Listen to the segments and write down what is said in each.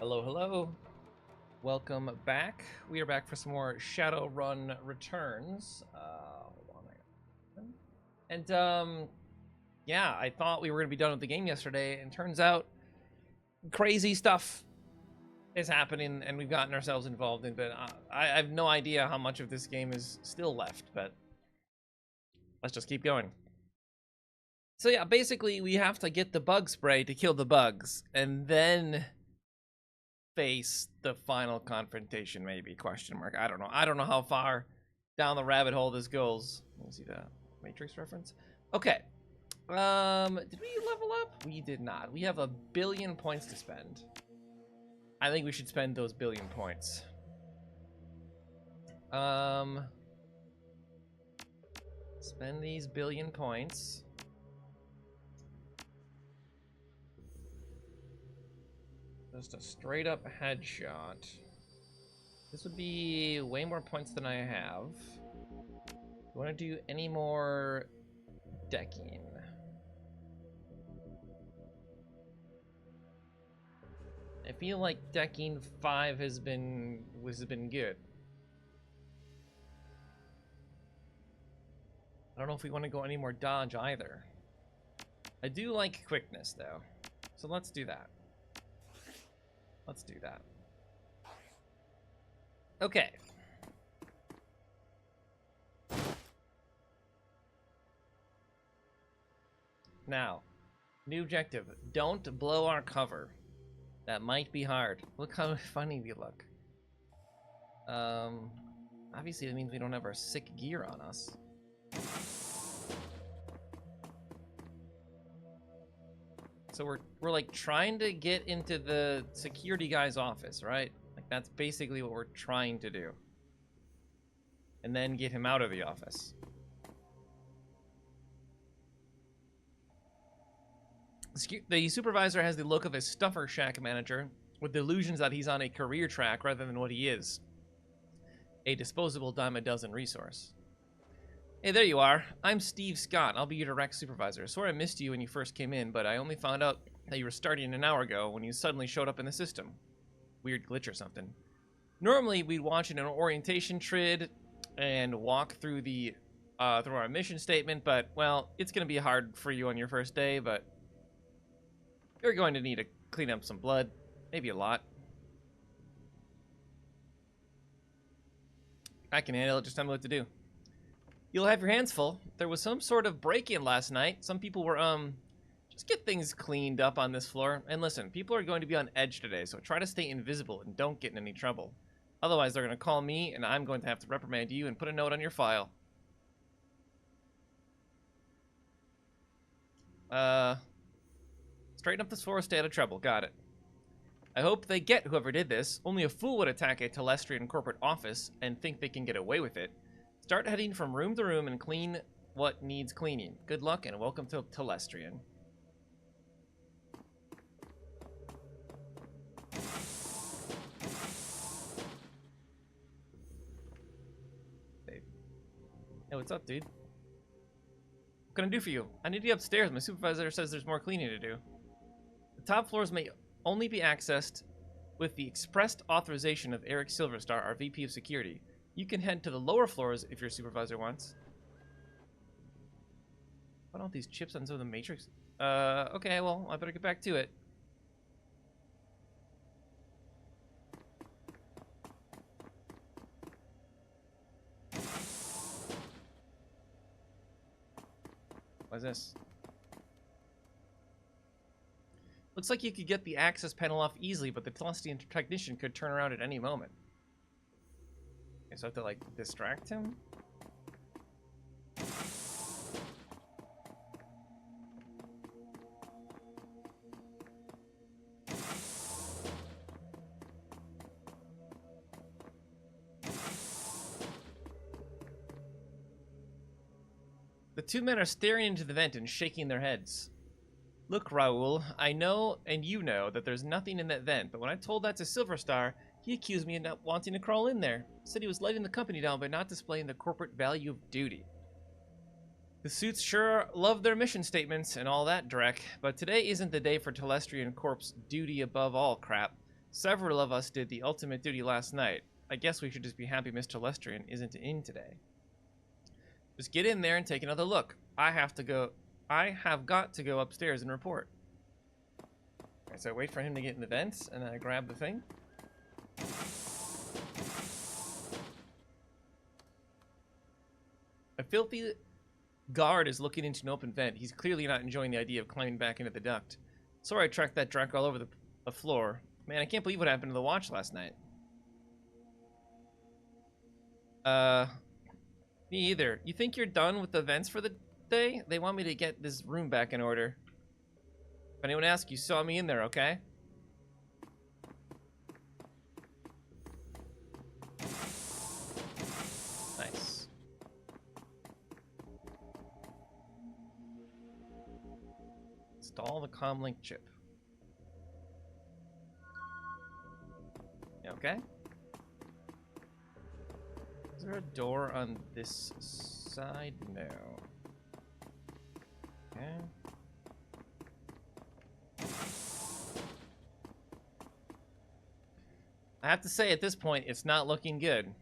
Hello, hello. Welcome back. We are back for some more Shadowrun Returns. Hold on a second. And yeah, I thought we were gonna be done with the game yesterday, and turns out crazy stuff is happening, and we've gotten ourselves involved in. But I have no idea how much of this game is still left. But let's just keep going. So yeah, basically we have to get the bug spray to kill the bugs, and then face the final confrontation, maybe, question mark. I don't know how far down the rabbit hole this goes. Let me see the Matrix reference. Okay. Did we level up? We did not. We have 1 billion points to spend. I think we should spend those 1 billion points. Spend these 1 billion points. Just a straight up headshot. This would be way more points than I have. Do you want to do any more decking? I feel like decking 5 has been good. I don't know if we want to go any more dodge either. I do like quickness though, so let's do that. Let's do that. Okay. Now, new objective. Don't blow our cover. That might be hard. Look how funny we look. Obviously that means we don't have our sick gear on us. So we're like trying to get into the security guy's office, right? Like that's basically what we're trying to do. And then get him out of the office. The supervisor has the look of a stuffer shack manager, with delusions that he's on a career track rather than what he is. A disposable dime-a-dozen resource. Hey, there you are. I'm Steve Scott. I'll be your direct supervisor. Sorry I missed you when you first came in, but I only found out that you were starting an hour ago when you suddenly showed up in the system. Weird glitch or something. Normally, we'd watch an orientation trid and walk through the through our mission statement, but, well, it's going to be hard for you on your first day, but you're going to need to clean up some blood. Maybe a lot. I can handle it. Just tell me what to do. You'll have your hands full. There was some sort of break-in last night. Some people were, just get things cleaned up on this floor. And listen, people are going to be on edge today, so try to stay invisible and don't get in any trouble. Otherwise, they're going to call me, and I'm going to have to reprimand you and put a note on your file. Straighten up this floor, stay out of trouble. Got it. I hope they get whoever did this. Only a fool would attack a Telestrian corporate office and think they can get away with it. Start heading from room to room and clean what needs cleaning. Good luck and welcome to Telestrian. Hey, what's up, dude? What can I do for you? I need you upstairs. My supervisor says there's more cleaning to do. The top floors may only be accessed with the expressed authorization of Eric Silverstar, our VP of Security. You can head to the lower floors if your supervisor wants. What are these chips on some of the Matrix? Okay, well, I better get back to it. What's this? Looks like you could get the access panel off easily, but the Telestrian technician could turn around at any moment. Okay, so I have to, like, distract him? The two men are staring into the vent and shaking their heads. Look, Raoul, I know and you know that there's nothing in that vent, but when I told that to Silverstar, he accused me of not wanting to crawl in there. Said he was letting the company down by not displaying the corporate value of duty. The suits sure love their mission statements and all that dreck, but today isn't the day for Telestrian Corp's duty above all crap. Several of us did the ultimate duty last night. I guess we should just be happy Mr. Lestrian isn't in today. Just get in there and take another look. I have got to go upstairs and report. Alright, so I wait for him to get in the vents, and then I grab the thing. A filthy guard is looking into an open vent. He's clearly not enjoying the idea of climbing back into the duct. Sorry I tracked that drunk all over the floor. Man, I can't believe what happened to the watch last night. Me either. You think you're done with the vents for the day? They want me to get this room back in order. If anyone asks, you saw me in there, okay? Nice. Install the comlink chip. Okay. Is there a door on this side? No. Okay. I have to say, at this point, it's not looking good.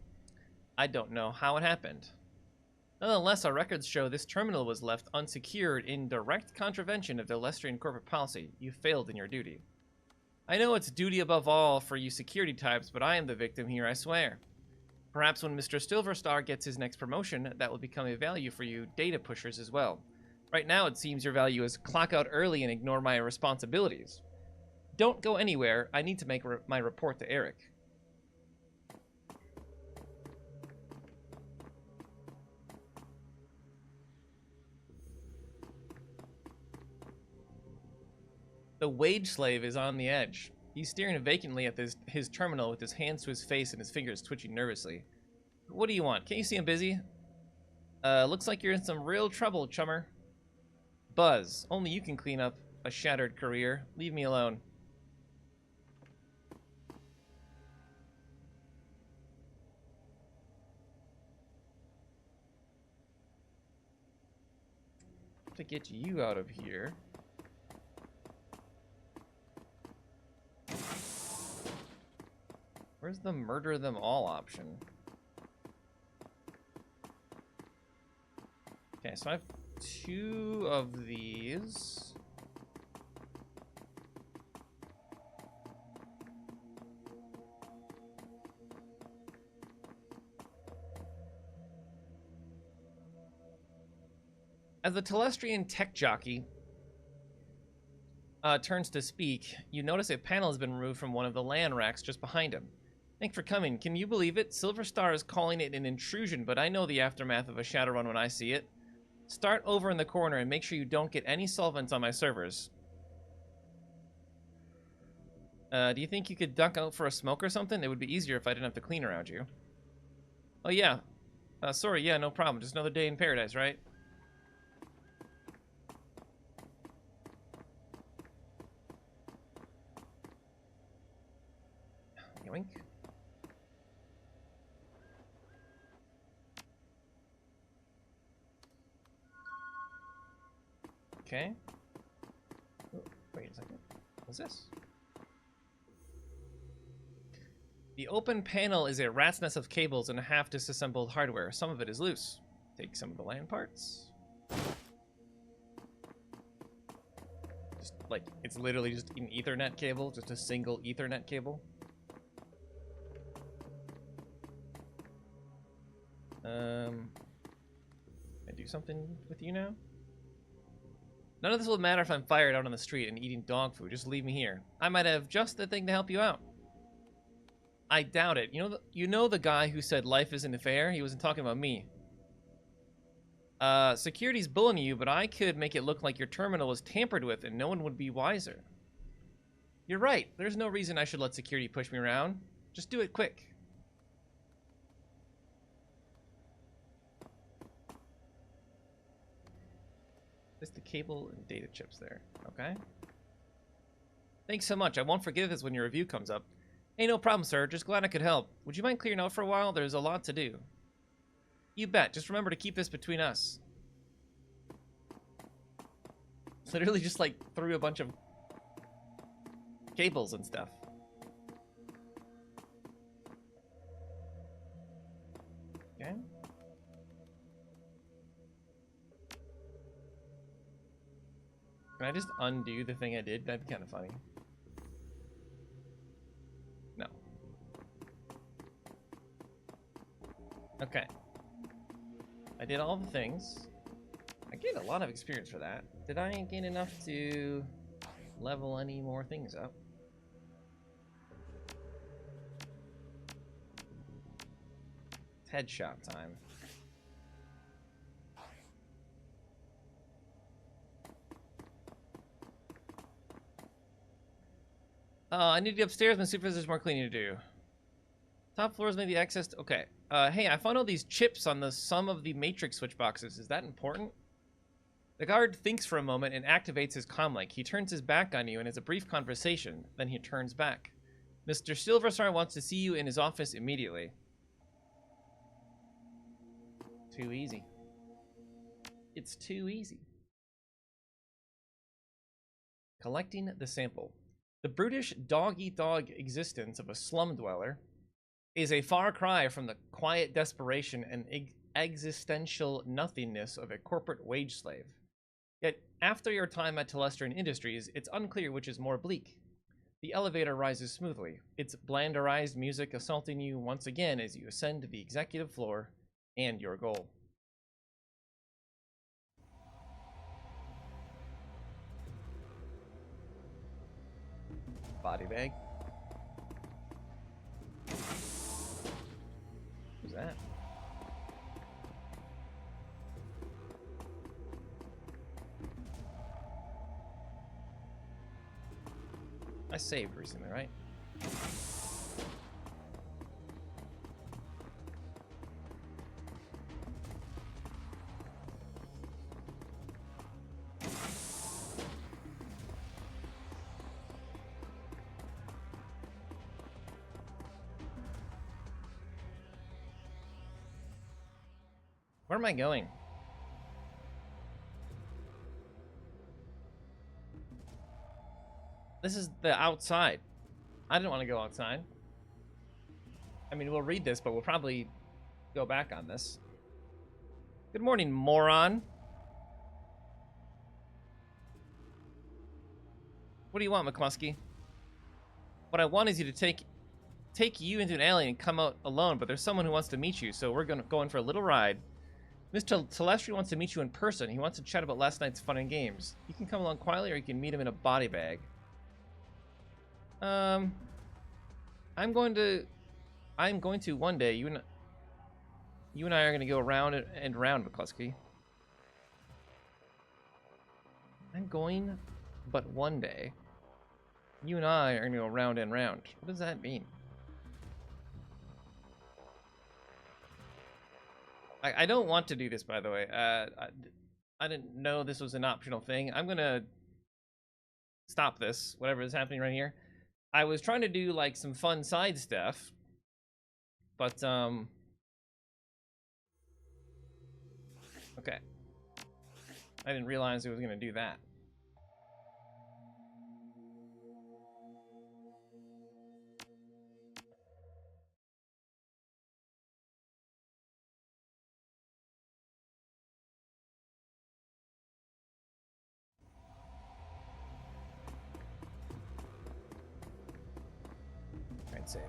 I don't know how it happened. Nonetheless, our records show this terminal was left unsecured in direct contravention of the Lestrian corporate policy. You failed in your duty. I know it's duty above all for you security types, but I am the victim here, I swear. Perhaps when Mr. Silverstar gets his next promotion, that will become a value for you data pushers as well. Right now, it seems your value is clock out early and ignore my responsibilities. Don't go anywhere. I need to make my report to Eric. The wage slave is on the edge. He's staring vacantly at his terminal with his hands to his face and his fingers twitching nervously. What do you want? Can't you see I'm busy? Looks like you're in some real trouble, chummer. Buzz, only you can clean up a shattered career. Leave me alone. To get you out of here. Where's the murder them all option? Okay, so I have 2 of these. As the Telestrian tech jockey turns to speak, you notice a panel has been removed from one of the LAN racks just behind him. Thanks for coming. Can you believe it? Silverstar is calling it an intrusion, but I know the aftermath of a Shadowrun when I see it. Start over in the corner and make sure you don't get any solvents on my servers. Do you think you could duck out for a smoke or something? It would be easier if I didn't have to clean around you. Oh, yeah. Sorry, yeah, no problem. Just another day in paradise, right? Yoink. Okay. Oh, wait a second. What's this? The open panel is a rat's nest of cables and half disassembled hardware. Some of it is loose. Take some of the LAN parts. Just like, it's literally just an Ethernet cable, just a single Ethernet cable. Can I do something with you now? None of this will matter if I'm fired out on the street and eating dog food. Just leave me here. I might have just the thing to help you out. I doubt it. You know the guy who said life isn't fair? He wasn't talking about me. Security's bullying you, but I could make it look like your terminal was tampered with and no one would be wiser. You're right. There's no reason I should let security push me around. Just do it quick. There's the cable and data chips there. Okay. Thanks so much. I won't forgive this when your review comes up. Hey, no problem, sir. Just glad I could help. Would you mind clearing out for a while? There's a lot to do. You bet. Just remember to keep this between us. Literally just, like, threw a bunch of cables and stuff. Can I just undo the thing I did? That'd be kind of funny. No. Okay. I did all the things. I gained a lot of experience for that. Did I gain enough to level any more things up? It's headshot time. I need to get upstairs. My supervisor's more cleaning to do. Top floors may be accessed. Okay. Hey, I found all these chips on the some of the matrix switch boxes. Is that important? The guard thinks for a moment and activates his comlink. He turns his back on you and has a brief conversation. Then he turns back. Mr. Silverstar wants to see you in his office immediately. Too easy. It's too easy. Collecting the sample. The brutish dog-eat-dog existence of a slum dweller is a far cry from the quiet desperation and existential nothingness of a corporate wage slave. Yet, after your time at Telestrian Industries, it's unclear which is more bleak. The elevator rises smoothly, its blanderized music assaulting you once again as you ascend to the executive floor and your goal. Body bag. Who's that? I saved recently, right? Where am I going? This is the outside. I didn't want to go outside. I mean, we'll read this, but we'll probably go back on this. Good morning, moron. What do you want, McCluskey? What I want is you to take you into an alley and come out alone, but there's someone who wants to meet you, so we're going for a little ride. Mr. Telestri wants to meet you in person. He wants to chat about last night's fun and games. You can come along quietly, or you can meet him in a body bag. I'm going to one day. You and I are going to go around and around, McCluskey. I'm going, but one day. You and I are going to go round and round. What does that mean? I don't want to do this, by the way. I didn't know this was an optional thing. I'm going to stop this, whatever is happening right here. I was trying to do, like, some fun side stuff. But, okay. I didn't realize it was going to do that. Alright, save.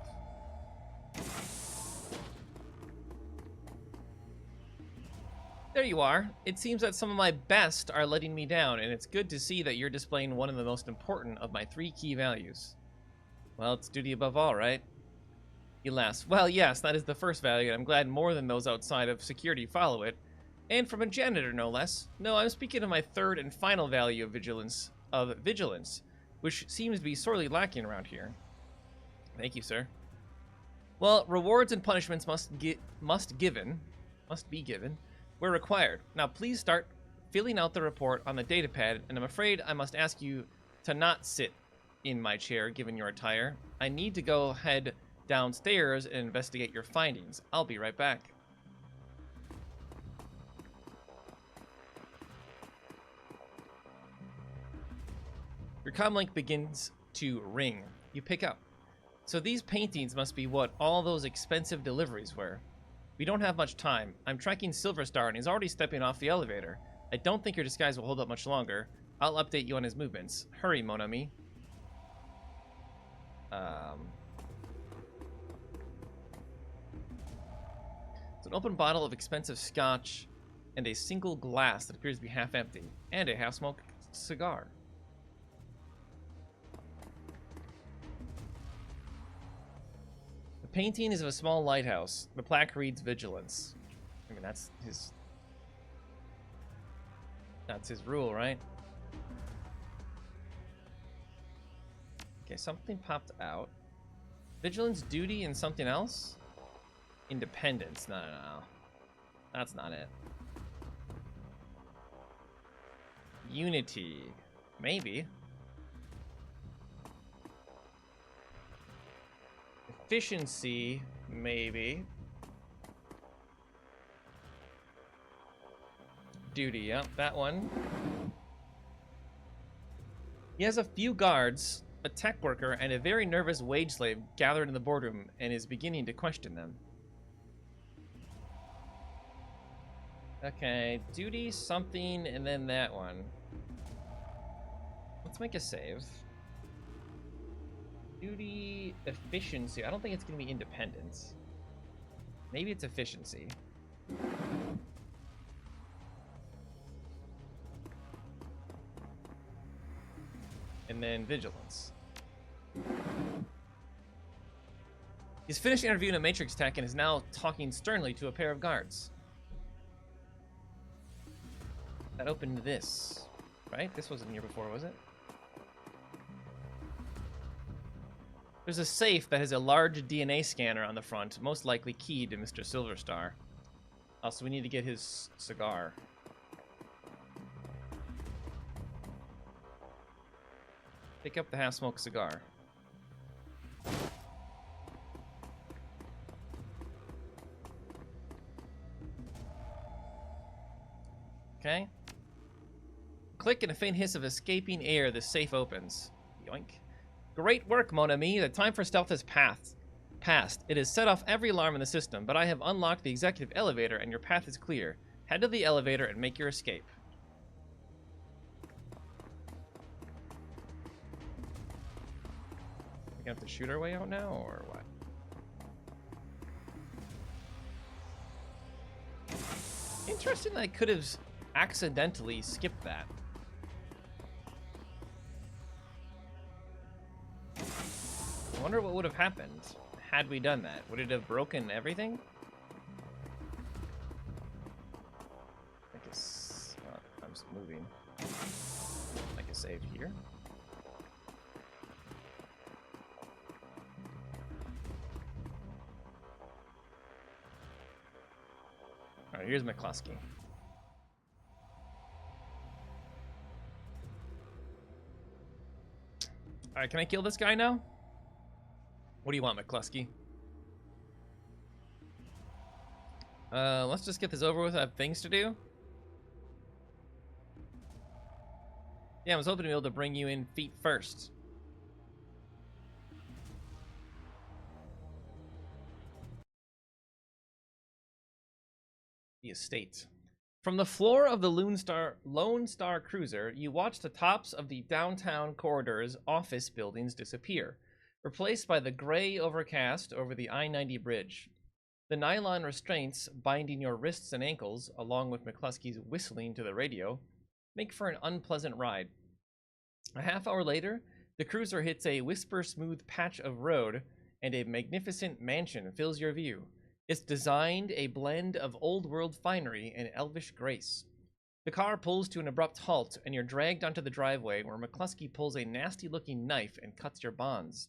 There you are. It seems that some of my best are letting me down, and it's good to see that you're displaying one of the most important of my 3 key values. Well, it's duty above all, right? He laughs. Well, yes, that is the first value, and I'm glad more than those outside of security follow it. And from a janitor, no less. No, I'm speaking of my 3rd and final value of vigilance, which seems to be sorely lacking around here. Thank you, sir. Well, rewards and punishments must be given where required. Now, please start filling out the report on the datapad, and I'm afraid I must ask you to not sit in my chair, given your attire. I need to go head downstairs and investigate your findings. I'll be right back. Your comlink begins to ring. You pick up. So these paintings must be what all those expensive deliveries were. We don't have much time. I'm tracking Silverstar, and he's already stepping off the elevator. I don't think your disguise will hold up much longer. I'll update you on his movements. Hurry, mon ami. It's an open bottle of expensive scotch and a single glass that appears to be half empty, and a half-smoked cigar. The painting is of a small lighthouse. The plaque reads Vigilance. I mean, that's his rule, right? Okay, something popped out. Vigilance, duty, and something else? Independence. No. That's not it. Unity. Maybe. Efficiency. Maybe. Duty. Yep, that one. He has a few guards, a tech worker, and a very nervous wage slave gathered in the boardroom and is beginning to question them. Okay, duty, something, and then that one. Let's make a save. Duty, efficiency. I don't think it's going to be independence. Maybe it's efficiency. And then vigilance. He's finished interviewing a Matrix tech and is now talking sternly to a pair of guards. That opened this, right? This wasn't here before, was it? There's a safe that has a large DNA scanner on the front, most likely keyed to Mr. Silverstar. Oh, so we need to get his cigar. Pick up the half-smoked cigar. Okay. Click and a faint hiss of escaping air, the safe opens. Yoink. Great work, mon ami. The time for stealth has passed. It has set off every alarm in the system, but I have unlocked the executive elevator and your path is clear. Head to the elevator and make your escape. We have to shoot our way out now, or what? Interesting that I could have accidentally skipped that. I wonder what would have happened had we done that. Would it have broken everything? I guess I'm just moving. I can save here. All right, here's McCluskey. All right, can I kill this guy now? What do you want, McCluskey? Let's just get this over with. I have things to do. Yeah, I was hoping to be able to bring you in feet first. The estate. From the floor of the Lone Star Cruiser, you watch the tops of the downtown corridor's office buildings disappear, replaced by the gray overcast over the I-90 bridge. The nylon restraints binding your wrists and ankles, along with McCluskey's whistling to the radio, make for an unpleasant ride. A half hour later, the cruiser hits a whisper-smooth patch of road, and a magnificent mansion fills your view. It's designed a blend of old-world finery and elvish grace. The car pulls to an abrupt halt, and you're dragged onto the driveway where McCluskey pulls a nasty-looking knife and cuts your bonds.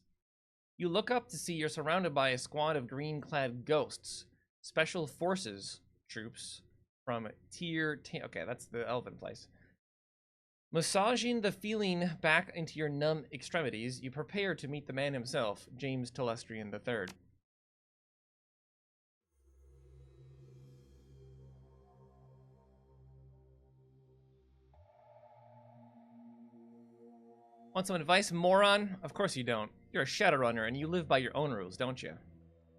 You look up to see you're surrounded by a squad of green-clad ghosts, special forces troops from Tier 10. Okay, that's the elven place. Massaging the feeling back into your numb extremities, you prepare to meet the man himself, James Telestrian III. Want some advice, moron? Of course you don't. You're a Shadowrunner, and you live by your own rules, don't you?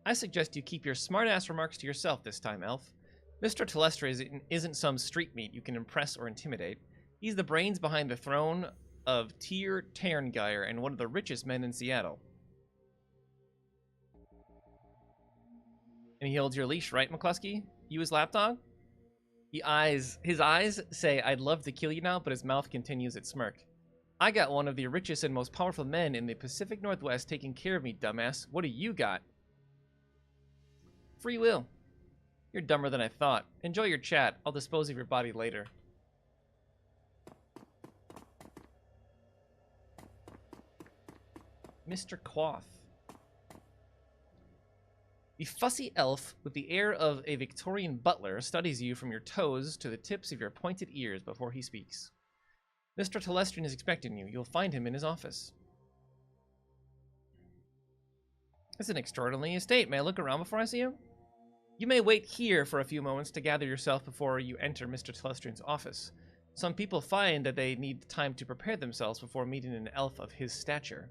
I suggest you keep your smart-ass remarks to yourself this time, Elf. Mr. Telestrian isn't some street meat you can impress or intimidate. He's the brains behind the throne of Tyr Tairngeir and one of the richest men in Seattle. And he holds your leash, right, McCluskey? You his lapdog? His eyes say, I'd love to kill you now, but his mouth continues its smirk. I got one of the richest and most powerful men in the Pacific Northwest taking care of me, dumbass. What do you got? Free will. You're dumber than I thought. Enjoy your chat. I'll dispose of your body later. Mr. Quoth. The fussy elf with the air of a Victorian butler studies you from your toes to the tips of your pointed ears before he speaks. Mr. Telestrian is expecting you. You'll find him in his office. It's an extraordinary estate. May I look around before I see you? You may wait here for a few moments to gather yourself before you enter Mr. Telestrian's office. Some people find that they need time to prepare themselves before meeting an elf of his stature.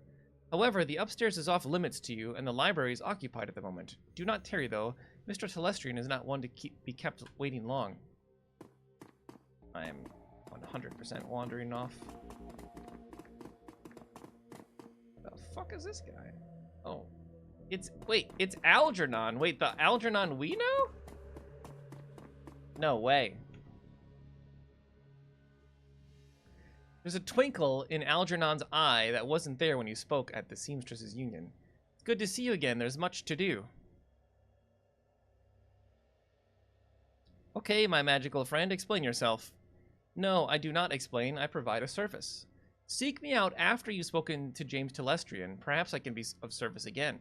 However, the upstairs is off limits to you, and the library is occupied at the moment. Do not tarry, though. Mr. Telestrian is not one to be kept waiting long. I am 100% wandering off. The fuck is this guy? Oh. It's Algernon. Wait, the Algernon we know? No way. There's a twinkle in Algernon's eye that wasn't there when you spoke at the Seamstresses Union. It's good to see you again. There's much to do. Okay, my magical friend, explain yourself. No, I do not explain. I provide a service. Seek me out after you've spoken to James Telestrian. Perhaps I can be of service again.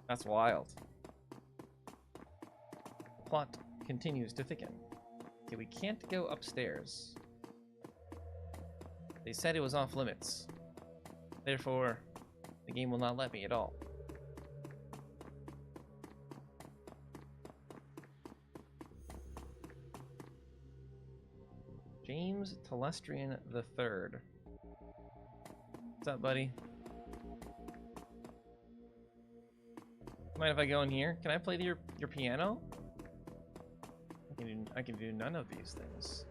That's wild. Plot continues to thicken. Okay, we can't go upstairs. They said it was off limits. Therefore, the game will not let me at all. James Telestrian III. What's up, buddy? Mind if I go in here? Can I play your piano? I can do none of these things.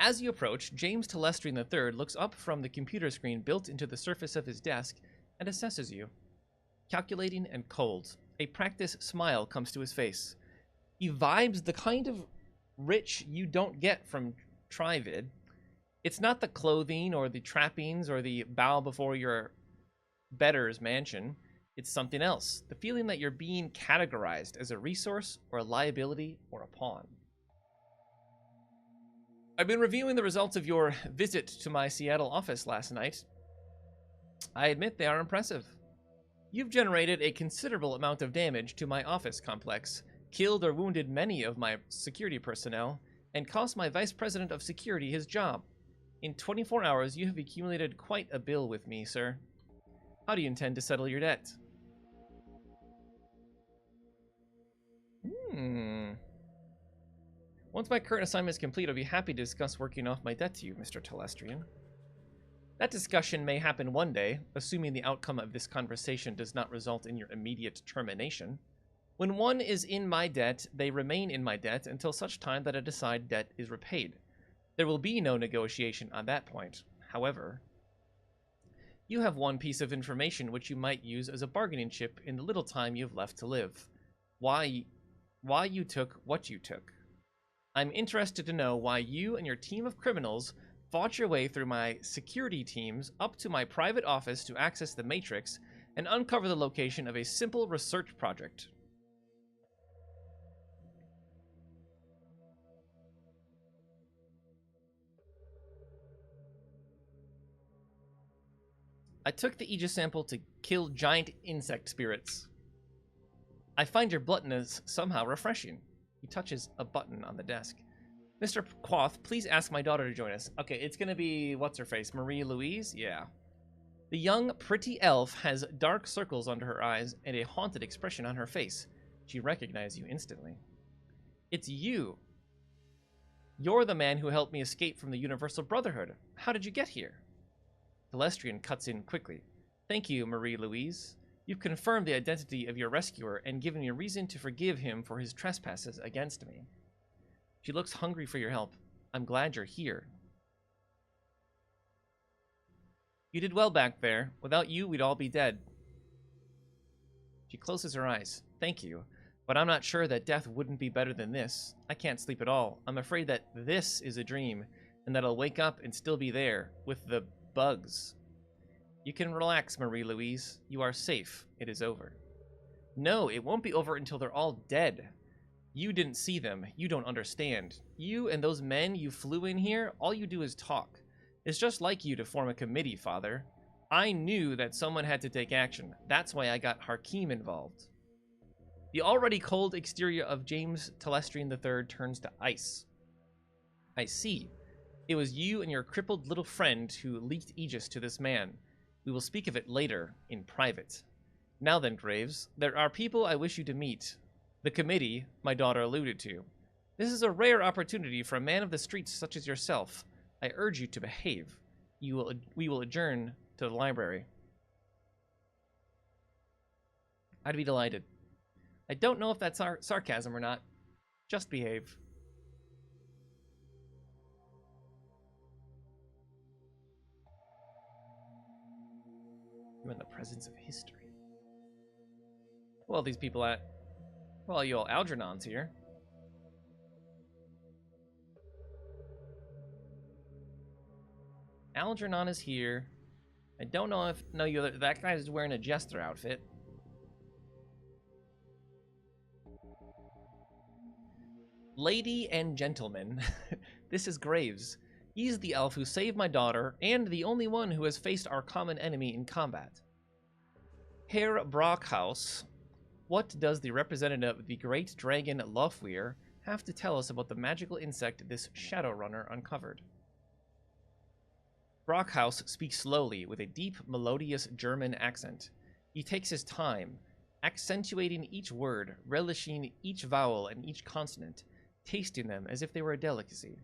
As you approach, James Telestrian III looks up from the computer screen built into the surface of his desk and assesses you. Calculating and cold, a practiced smile comes to his face. He vibes the kind of rich you don't get from Trivid. It's not the clothing or the trappings or the bow before your better's mansion. It's something else. The feeling that you're being categorized as a resource or a liability or a pawn. I've been reviewing the results of your visit to my Seattle office last night. I admit they are impressive. You've generated a considerable amount of damage to my office complex, killed or wounded many of my security personnel, and cost my vice president of security his job. In 24 hours, you have accumulated quite a bill with me, sir. How do you intend to settle your debt? Once my current assignment is complete, I'll be happy to discuss working off my debt to you, Mr. Telestrian. That discussion may happen one day, assuming the outcome of this conversation does not result in your immediate termination. When one is in my debt, they remain in my debt until such time that I decide debt is repaid. There will be no negotiation on that point. However, you have one piece of information which you might use as a bargaining chip in the little time you have left to live. Why you took what you took. I'm interested to know why you and your team of criminals fought your way through my security teams up to my private office to access the Matrix and uncover the location of a simple research project. I took the Aegis sample to kill giant insect spirits. I find your bluntness somehow refreshing. He touches a button on the desk. Mr. Quoth, please ask my daughter to join us. Okay, it's gonna be, what's her face? Marie Louise? Yeah. The young, pretty elf has dark circles under her eyes and a haunted expression on her face. She recognized you instantly. It's you. You're the man who helped me escape from the Universal Brotherhood. How did you get here? Telestrian cuts in quickly. Thank you, Marie Louise. You've confirmed the identity of your rescuer and given me a reason to forgive him for his trespasses against me. She looks hungry for your help. I'm glad you're here. You did well back there. Without you, we'd all be dead. She closes her eyes. Thank you. But I'm not sure that death wouldn't be better than this. I can't sleep at all. I'm afraid that this is a dream, and that I'll wake up and still be there, with the bugs. You can relax, Marie-Louise. You are safe. It is over. No, it won't be over until they're all dead. You didn't see them. You don't understand. You and those men you flew in here, all you do is talk. It's just like you to form a committee, Father. I knew that someone had to take action. That's why I got Harkeem involved. The already cold exterior of James Telestrian III turns to ice. I see. It was you and your crippled little friend who leaked Aegis to this man. We will speak of it later, in private. Now then, Graves, there are people I wish you to meet. The committee, my daughter alluded to. This is a rare opportunity for a man of the streets such as yourself. I urge you to behave. We will adjourn to the library. I'd be delighted. I don't know if that's sarcasm or not. Just behave. You're in the presence of history. Well, these people at... Well, you all Algernon's here. Algernon is here. I don't know if... No, that guy's wearing a jester outfit. Lady and gentlemen, this is Graves. He's the elf who saved my daughter, and the only one who has faced our common enemy in combat. Herr Brockhaus, what does the representative of the great dragon Lofweir have to tell us about the magical insect this Shadowrunner uncovered? Brockhaus speaks slowly, with a deep, melodious German accent. He takes his time, accentuating each word, relishing each vowel and each consonant, tasting them as if they were a delicacy.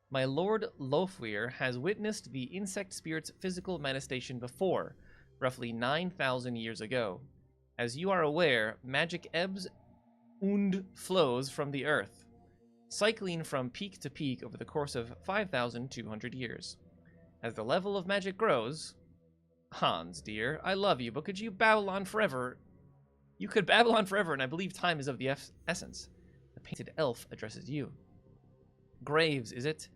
My lord Lofweir has witnessed the insect spirit's physical manifestation before, roughly 9,000 years ago. As you are aware, magic ebbs and flows from the earth, cycling from peak to peak over the course of 5,200 years. As the level of magic grows... Hans, dear, I love you, but could you babble on forever? You could babble on forever, and I believe time is of the essence. The painted elf addresses you. Graves, is it?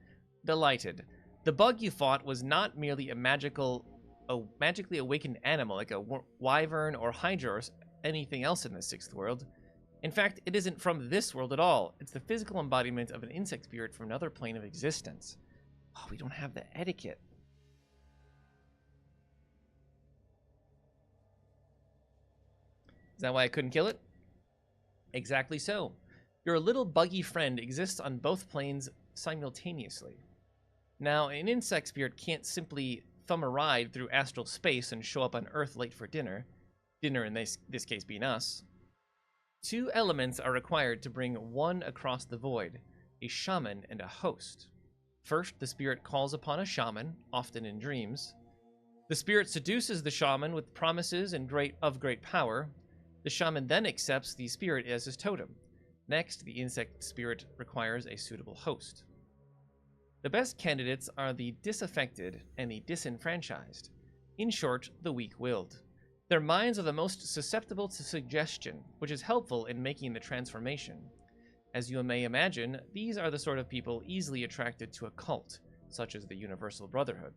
Delighted. The bug you fought was not merely a magically awakened animal like a wyvern or hydra or anything else in the sixth world. In fact, it isn't from this world at all. It's the physical embodiment of an insect spirit from another plane of existence. Oh, we don't have the etiquette. Is that why I couldn't kill it? Exactly so. Your little buggy friend exists on both planes simultaneously. Now, an insect spirit can't simply thumb a ride through astral space and show up on Earth late for dinner. Dinner in this case being us. Two elements are required to bring one across the void, a shaman and a host. First, the spirit calls upon a shaman, often in dreams. The spirit seduces the shaman with promises and of great power. The shaman then accepts the spirit as his totem. Next, the insect spirit requires a suitable host. The best candidates are the disaffected and the disenfranchised. In short, the weak-willed. Their minds are the most susceptible to suggestion, which is helpful in making the transformation. As you may imagine, these are the sort of people easily attracted to a cult, such as the Universal Brotherhood.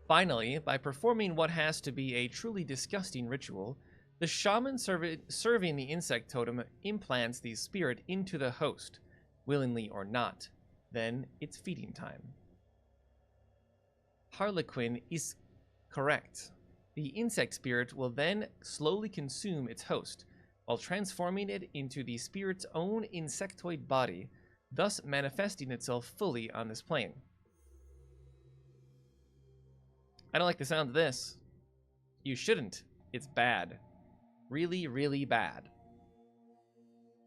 Finally, by performing what has to be a truly disgusting ritual, the shaman serving the insect totem implants the spirit into the host, willingly or not. Then it's feeding time. Harlequin is correct. The insect spirit will then slowly consume its host, while transforming it into the spirit's own insectoid body, thus manifesting itself fully on this plane. I don't like the sound of this. You shouldn't. It's bad. Really, really bad.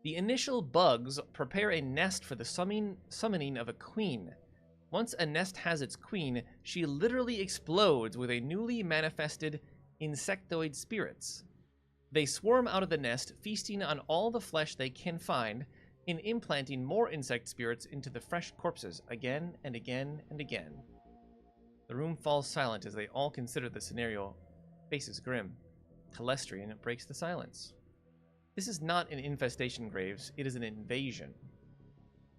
The initial bugs prepare a nest for the summoning of a queen. Once a nest has its queen, she literally explodes with a newly manifested insectoid spirits. They swarm out of the nest, feasting on all the flesh they can find, and implanting more insect spirits into the fresh corpses again and again and again. The room falls silent as they all consider the scenario. Faces grim. Telestrian breaks the silence. This is not an infestation, Graves. It is an invasion.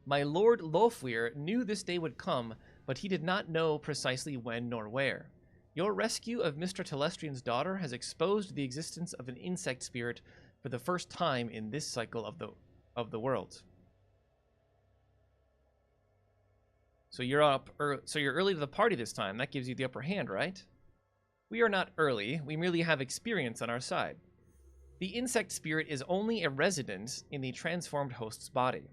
My Lord Lofweir knew this day would come, but he did not know precisely when nor where. Your rescue of Mr. Telestrian's daughter has exposed the existence of an insect spirit for the first time in this cycle of the world. So you're early to the party this time. That gives you the upper hand, right? We are not early. We merely have experience on our side. The insect spirit is only a resident in the transformed host's body.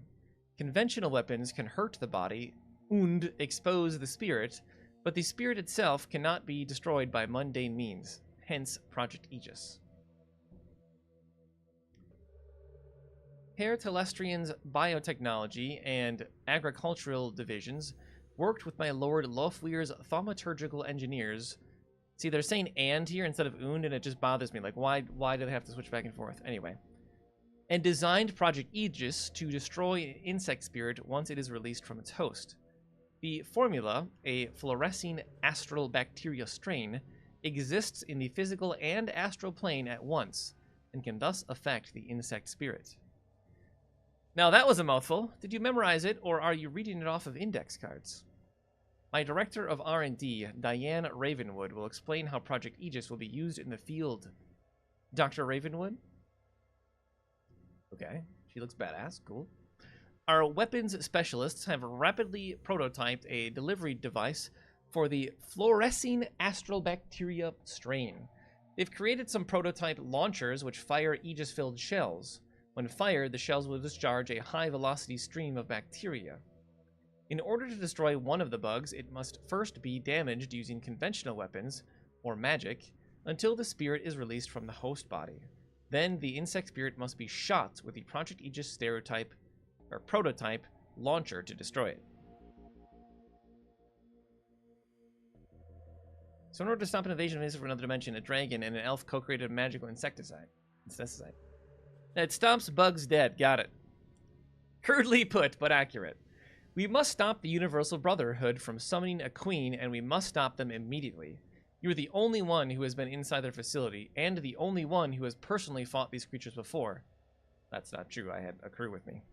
Conventional weapons can hurt the body and expose the spirit, but the spirit itself cannot be destroyed by mundane means, hence Project Aegis. Herr Telestrian's biotechnology and agricultural divisions worked with my Lord Lofweir's thaumaturgical engineers. See, they're saying "and" here instead of "und," and it just bothers me. Like, why do they have to switch back and forth? Anyway. And designed Project Aegis to destroy an insect spirit once it is released from its host. The formula, a fluorescing astral bacteria strain, exists in the physical and astral plane at once, and can thus affect the insect spirit. Now that was a mouthful. Did you memorize it, or are you reading it off of index cards? My Director of R&D, Diane Ravenwood, will explain how Project Aegis will be used in the field. Dr. Ravenwood? Okay, she looks badass. Cool. Our weapons specialists have rapidly prototyped a delivery device for the fluorescing astral bacteria strain. They've created some prototype launchers which fire Aegis-filled shells. When fired, the shells will discharge a high-velocity stream of bacteria. In order to destroy one of the bugs, it must first be damaged using conventional weapons, or magic, until the spirit is released from the host body. Then the insect spirit must be shot with the Project Aegis prototype launcher to destroy it. So in order to stop an invasion of from another dimension, a dragon and an elf co-created a magical insecticide. That stomps bugs dead. Got it. Crudely put, but accurate. We must stop the Universal Brotherhood from summoning a queen, and we must stop them immediately. You're the only one who has been inside their facility, and the only one who has personally fought these creatures before. That's not true. I had a crew with me.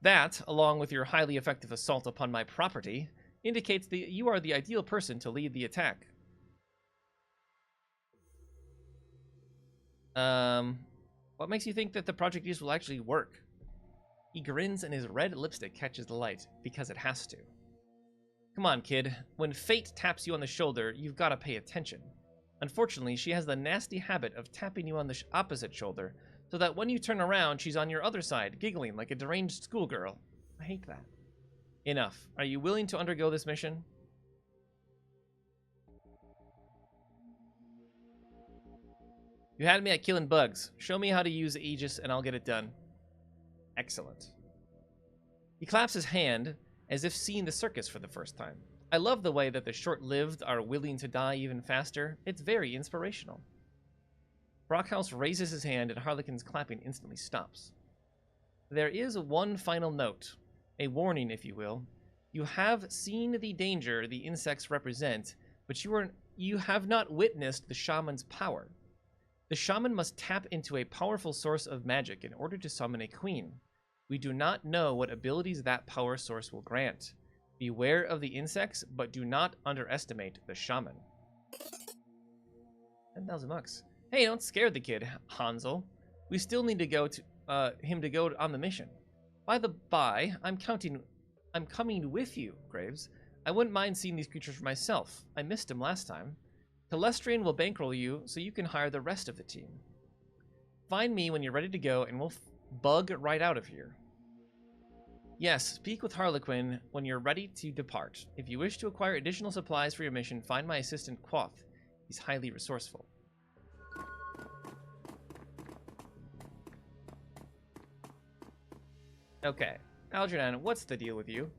That, along with your highly effective assault upon my property, indicates that you are the ideal person to lead the attack. What makes you think that the Project Aegis will actually work? He grins and his red lipstick catches the light, because it has to. Come on, kid. When fate taps you on the shoulder, you've got to pay attention. Unfortunately, she has the nasty habit of tapping you on the opposite shoulder, so that when you turn around, she's on your other side, giggling like a deranged schoolgirl. I hate that. Enough. Are you willing to undergo this mission? You had me at killing bugs. Show me how to use Aegis and I'll get it done. Excellent. He claps his hand as if seeing the circus for the first time. I love the way that the short-lived are willing to die even faster. It's very inspirational. Brockhouse raises his hand and Harlequin's clapping instantly stops. There is one final note, a warning if you will. You have seen the danger the insects represent, but you have not witnessed the shaman's power. The shaman must tap into a powerful source of magic in order to summon a queen. We do not know what abilities that power source will grant. Beware of the insects, but do not underestimate the shaman. 10,000 bucks. Hey, don't scare the kid, Hansel. We still need to go to him to go on the mission. By the by, I'm coming with you, Graves. I wouldn't mind seeing these creatures for myself. I missed him last time. Telestrian will bankroll you so you can hire the rest of the team. Find me when you're ready to go and we'll bug right out of here. Yes, speak with Harlequin when you're ready to depart. If you wish to acquire additional supplies for your mission, find my assistant Quoth. He's highly resourceful. Okay, Algernon, what's the deal with you?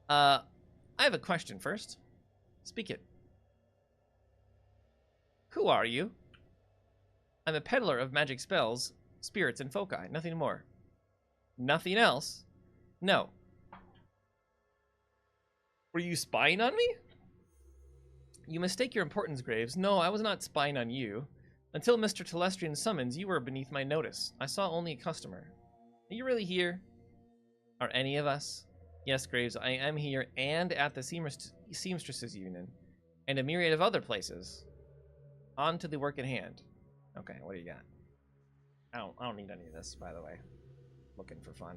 I have a question first. Speak it. Who are you? I'm a peddler of magic spells, spirits, and foci. Nothing more. Nothing else? No. Were you spying on me? You mistake your importance, Graves. No, I was not spying on you. Until Mr. Telestrian's summons, you were beneath my notice. I saw only a customer. Are you really here? Are any of us? Yes, Graves, I am here and at the Seamstresses Union, and a myriad of other places. On to the work at hand. Okay, what do you got? I don't need any of this, by the way. Looking for fun.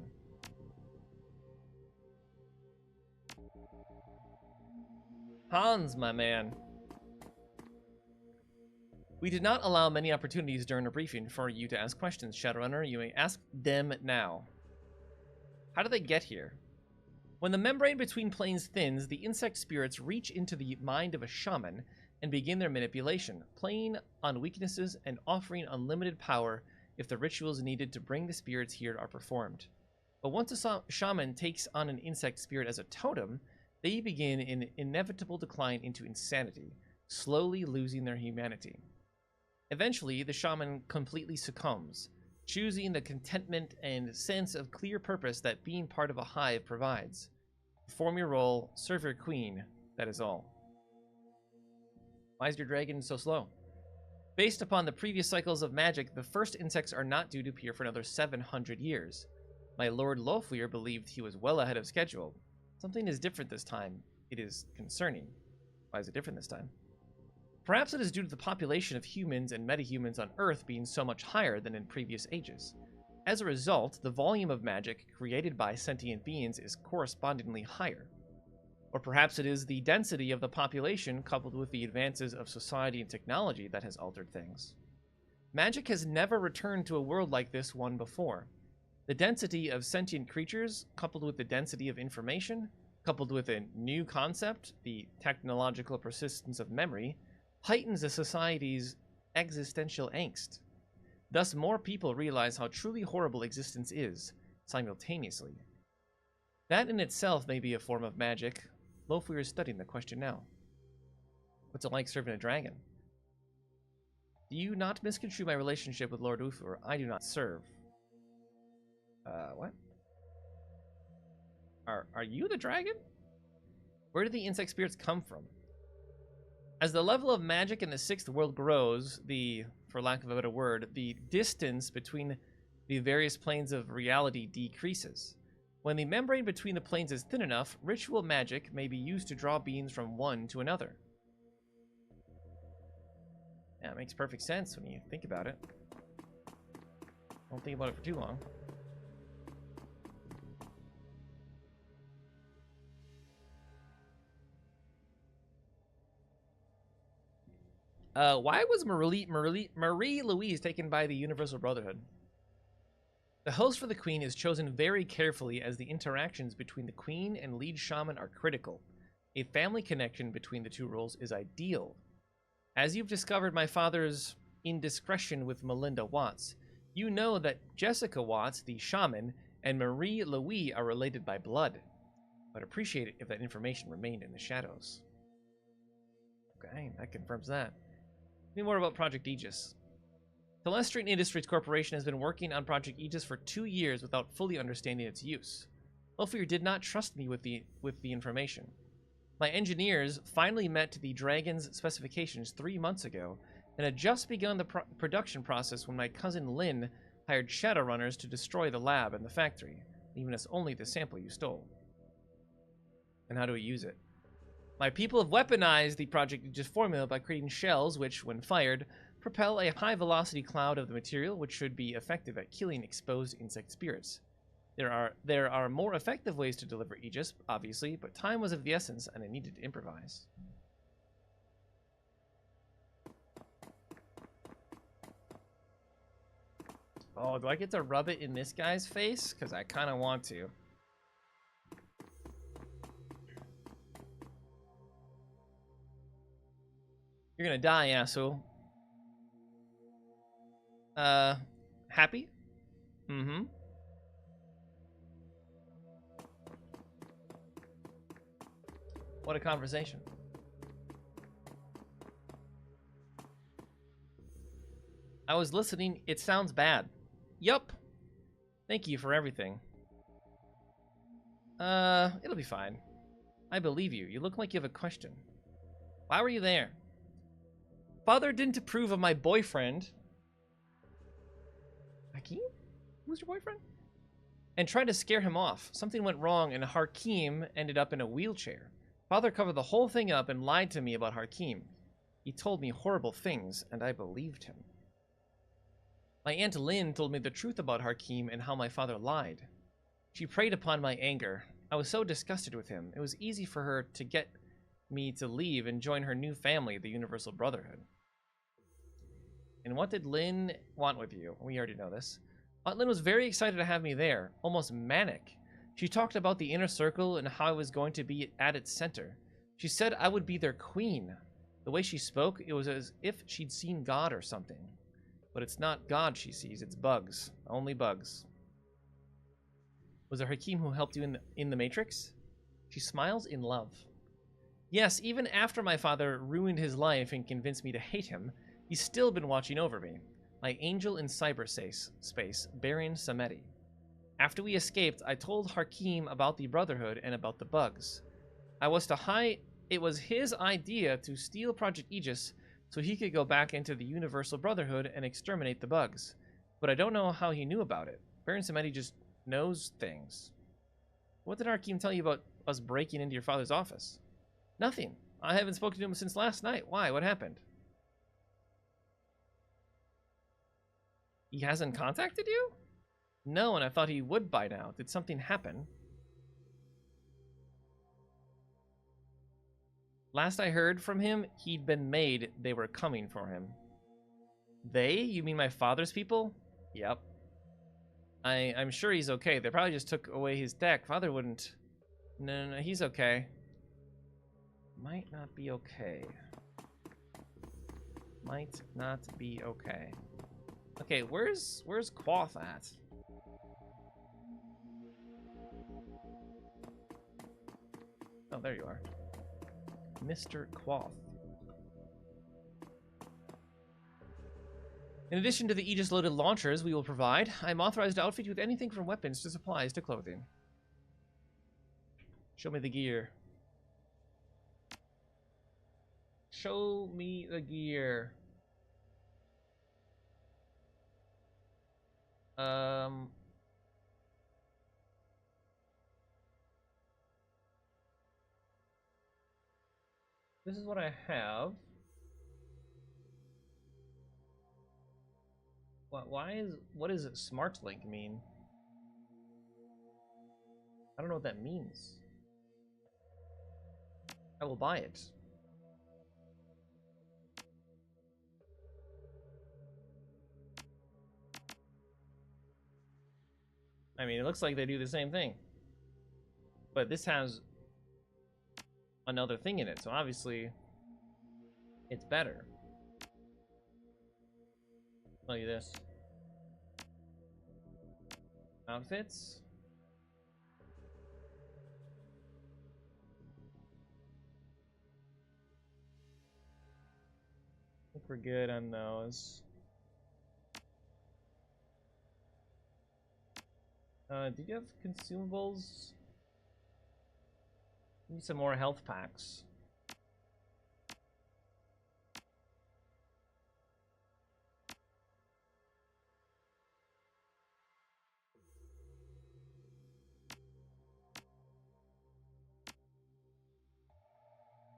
Hans, my man. We did not allow many opportunities during a briefing for you to ask questions, Shadowrunner. You may ask them now. How did they get here? When the membrane between planes thins, the insect spirits reach into the mind of a shaman and begin their manipulation, playing on weaknesses and offering unlimited power if the rituals needed to bring the spirits here are performed. But once a shaman takes on an insect spirit as a totem, they begin an inevitable decline into insanity, slowly losing their humanity. Eventually, the shaman completely succumbs, choosing the contentment and sense of clear purpose that being part of a hive provides. Perform your role, serve your queen, that is all. Why is your dragon so slow? Based upon the previous cycles of magic, the first insects are not due to appear for another 700 years. My Lord Lofweir believed he was well ahead of schedule. Something is different this time. It is concerning. Why is it different this time? Perhaps it is due to the population of humans and metahumans on Earth being so much higher than in previous ages. As a result, the volume of magic created by sentient beings is correspondingly higher. Or perhaps it is the density of the population coupled with the advances of society and technology that has altered things. Magic has never returned to a world like this one before. The density of sentient creatures, coupled with the density of information, coupled with a new concept, the technological persistence of memory, heightens a society's existential angst. Thus, more people realize how truly horrible existence is, simultaneously. That in itself may be a form of magic. Lofweir is studying the question now. What's it like serving a dragon? Do you not misconstrue my relationship with Lord Ulfur? I do not serve. What? Are you the dragon? Where do the insect spirits come from? As the level of magic in the Sixth World grows, for lack of a better word, the distance between the various planes of reality decreases. When the membrane between the planes is thin enough, ritual magic may be used to draw beings from one to another. Yeah, it makes perfect sense when you think about it. Don't think about it for too long. Why was Marie Louise taken by the Universal Brotherhood? The host for the Queen is chosen very carefully as the interactions between the Queen and lead shaman are critical. A family connection between the two roles is ideal. As you've discovered my father's indiscretion with Melinda Watts, you know that Jessica Watts, the shaman, and Marie Louise are related by blood. I'd appreciate it if that information remained in the shadows. Okay, that confirms that. Tell me more about Project Aegis. Telestrian Industries Corporation has been working on Project Aegis for 2 years without fully understanding its use. Lofweir did not trust me with the information. My engineers finally met the Dragon's specifications 3 months ago, and had just begun the production process when my cousin Lynn hired Shadowrunners to destroy the lab and the factory, leaving us only the sample you stole. And how do we use it? My people have weaponized the Project Aegis formula by creating shells which, when fired, propel a high-velocity cloud of the material which should be effective at killing exposed insect spirits. There are more effective ways to deliver Aegis, obviously, but time was of the essence and I needed to improvise. Oh, do I get to rub it in this guy's face? Because I kind of want to. You're gonna die, asshole. Happy? Mm-hmm. What a conversation. I was listening. It sounds bad. Yup. Thank you for everything. It'll be fine. I believe you. You look like you have a question. Why were you there? Father didn't approve of my boyfriend. Hakeem? Who's your boyfriend? And tried to scare him off. Something went wrong and Hakeem ended up in a wheelchair. Father covered the whole thing up and lied to me about Hakeem. He told me horrible things, and I believed him. My Aunt Lynn told me the truth about Hakeem and how my father lied. She preyed upon my anger. I was so disgusted with him. It was easy for her to get me to leave and join her new family, the Universal Brotherhood. And what did Lynn want with you? We already know this. Aunt Lynn was very excited to have me there, almost manic. She talked about the inner circle and how I was going to be at its center. She said I would be their queen. The way she spoke, it was as if she'd seen God or something. But it's not God she sees, it's bugs. Only bugs. Was it Hakeem who helped you in the Matrix? She smiles in love. Yes, even after my father ruined his life and convinced me to hate him, he's still been watching over me. My angel in cyberspace, Baron Samedi. After we escaped, I told Hakeem about the Brotherhood and about the bugs. It was his idea to steal Project Aegis so he could go back into the Universal Brotherhood and exterminate the bugs. But I don't know how he knew about it. Baron Samedi just knows things. What did Hakeem tell you about us breaking into your father's office? Nothing. I haven't spoken to him since last night. Why? What happened? He hasn't contacted you? No, and I thought he would by now. Did something happen? Last I heard from him, he'd been made. They were coming for him. They? You mean my father's people? Yep. I'm sure he's okay. They probably just took away his deck. Father wouldn't... No, he's okay. Might not be okay. Might not be okay. Okay, where's Quoth at? Oh, there you are. Mr. Quoth. In addition to the Aegis-loaded launchers we will provide, I am authorized to outfit you with anything from weapons to supplies to clothing. Show me the gear. Show me the gear. This is what I have. What does Smart Link mean? I don't know what that means. I will buy it. I mean, it looks like they do the same thing. But this has another thing in it, so obviously it's better. I'll tell you this. Outfits. I think we're good on those. Do you have consumables? Need some more health packs.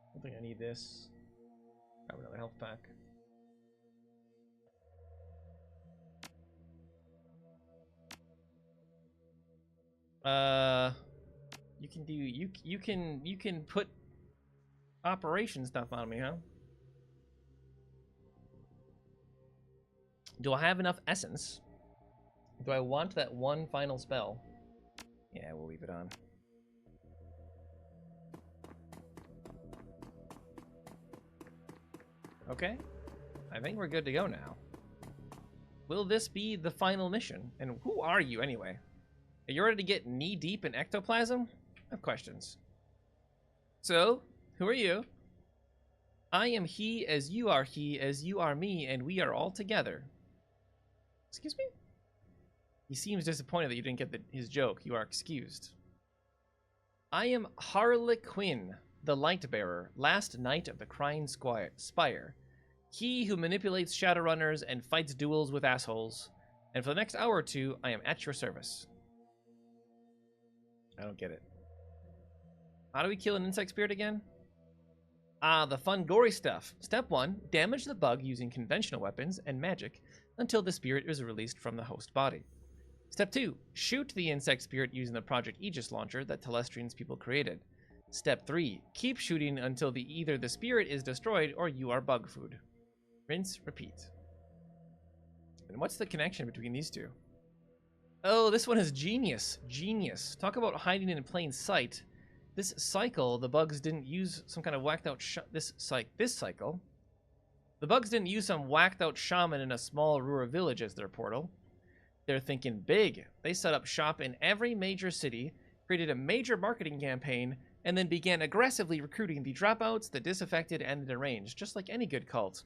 I don't think I need this. Grab another health pack. You can put operation stuff on me, huh? Do I have enough essence? Do I want that one final spell? Yeah, we'll leave it on. Okay. I think we're good to go now. Will this be the final mission? And who are you anyway? Are you ready to get knee-deep in ectoplasm? I have questions. So, who are you? I am he as you are me, and we are all together. Excuse me? He seems disappointed that you didn't get his joke. You are excused. I am Harlequin, the Light-Bearer, last knight of the Crying Spire. He who manipulates Shadowrunners and fights duels with assholes. And for the next hour or two, I am at your service. I don't get it. How do we kill an insect spirit again? Ah, the fun gory stuff. Step 1, damage the bug using conventional weapons and magic until the spirit is released from the host body. Step 2, shoot the insect spirit using the Project Aegis launcher that Telestrian's people created. Step 3, keep shooting until either the spirit is destroyed or you are bug food. Rinse, repeat. And what's the connection between these two? Oh, this one is genius. Genius. Talk about hiding in plain sight. This cycle, the bugs didn't use some kind of whacked out this cycle. The bugs didn't use some whacked out shaman in a small rural village as their portal. They're thinking big. They set up shop in every major city, created a major marketing campaign, and then began aggressively recruiting the dropouts, the disaffected, and the deranged, just like any good cult.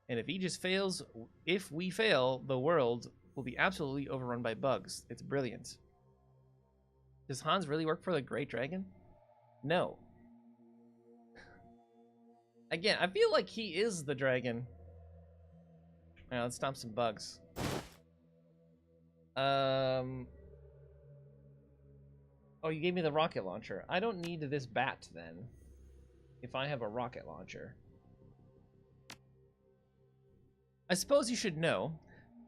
And if Aegis fails, if we fail, the world will be absolutely overrun by bugs. It's brilliant. Does Hans really work for the Great Dragon? No. Again, I feel like he is the dragon. Alright, let's stomp some bugs. Oh, you gave me the rocket launcher. I don't need this bat, then. If I have a rocket launcher. I suppose you should know,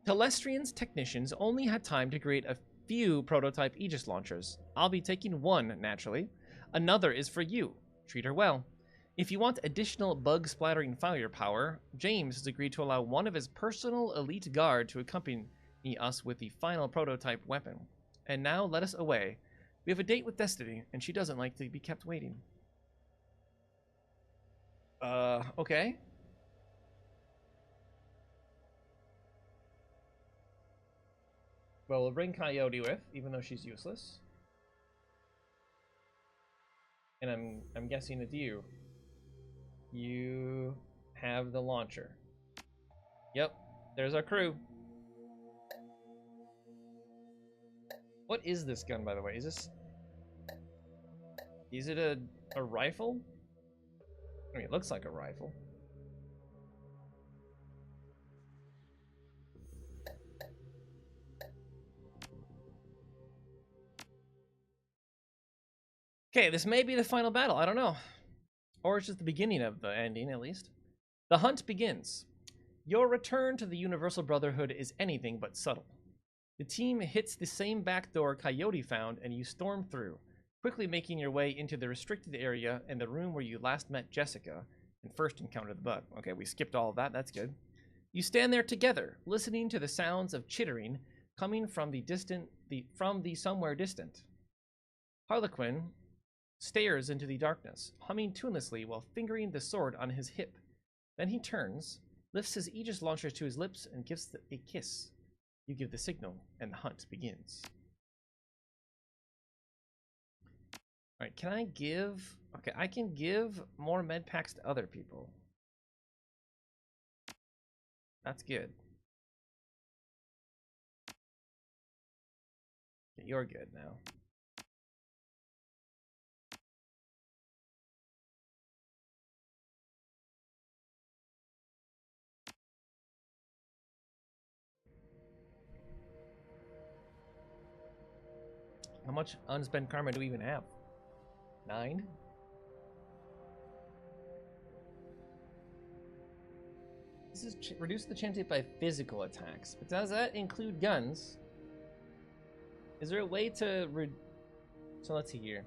Telestrian's technicians only had time to create a few prototype Aegis launchers. I'll be taking one, naturally. Another is for you. Treat her well. If you want additional bug-splattering firepower, James has agreed to allow one of his personal elite guard to accompany us with the final prototype weapon. And now let us away. We have a date with Destiny, and she doesn't like to be kept waiting. Okay. Well, we'll bring Coyote with, even though she's useless. And I'm guessing it's you. You have the launcher. Yep, there's our crew. What is this gun, by the way? Is it a rifle? I mean, it looks like a rifle. Okay, this may be the final battle, I don't know. Or it's just the beginning of the ending, at least. The hunt begins. Your return to the Universal Brotherhood is anything but subtle. The team hits the same back door Coyote found, and you storm through, quickly making your way into the restricted area and the room where you last met Jessica and first encountered the bug. Okay, we skipped all of that, that's good. You stand there together, listening to the sounds of chittering coming from the somewhere distant. Harlequin stares into the darkness, humming tunelessly while fingering the sword on his hip. Then he turns, lifts his Aegis launcher to his lips, and gives a kiss. You give the signal, and the hunt begins. Alright, can I give... Okay, I can give more med packs to other people. That's good. Okay, you're good now. How much unspent karma do we even have? 9? This is reduce the chance hit by physical attacks, but does that include guns? Is there a way to so let's see here.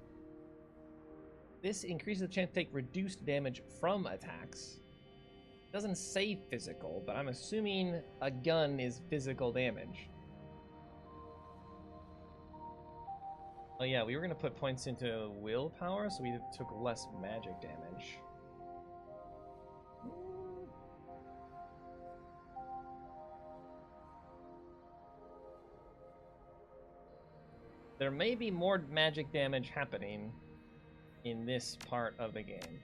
This increases the chance to take reduced damage from attacks. It doesn't say physical, but I'm assuming a gun is physical damage. Oh yeah, we were gonna put points into willpower, so we took less magic damage. There may be more magic damage happening in this part of the game.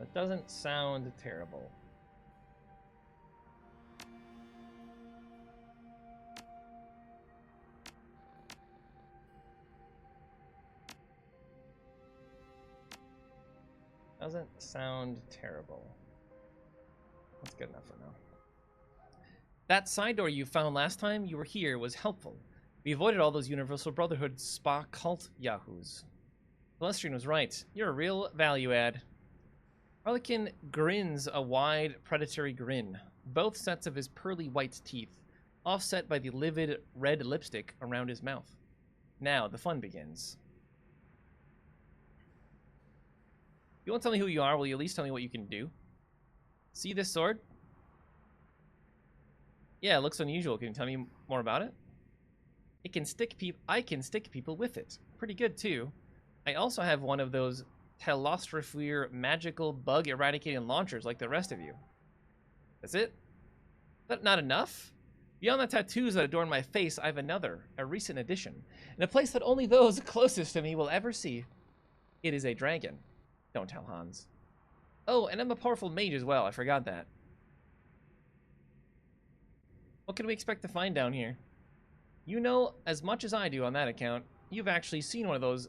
That doesn't sound terrible. Doesn't sound terrible. That's good enough for now. That side door you found last time you were here was helpful. We avoided all those Universal Brotherhood spa cult yahoos. Celestrian was right. You're a real value add. Harlequin grins a wide, predatory grin, both sets of his pearly white teeth, offset by the livid red lipstick around his mouth. Now, the fun begins. You won't tell me who you are, will you at least tell me what you can do? See this sword? Yeah, it looks unusual. Can you tell me more about it? It can stick I can stick people with it. Pretty good, too. I also have one of those Telostrophere magical bug eradicating launchers like the rest of you. That's it? But not enough? Beyond the tattoos that adorn my face, I have another, a recent addition, in a place that only those closest to me will ever see. It is a dragon. Don't tell Hans. Oh, and I'm a powerful mage as well. I forgot that. What can we expect to find down here? You know as much as I do on that account. You've actually seen one of those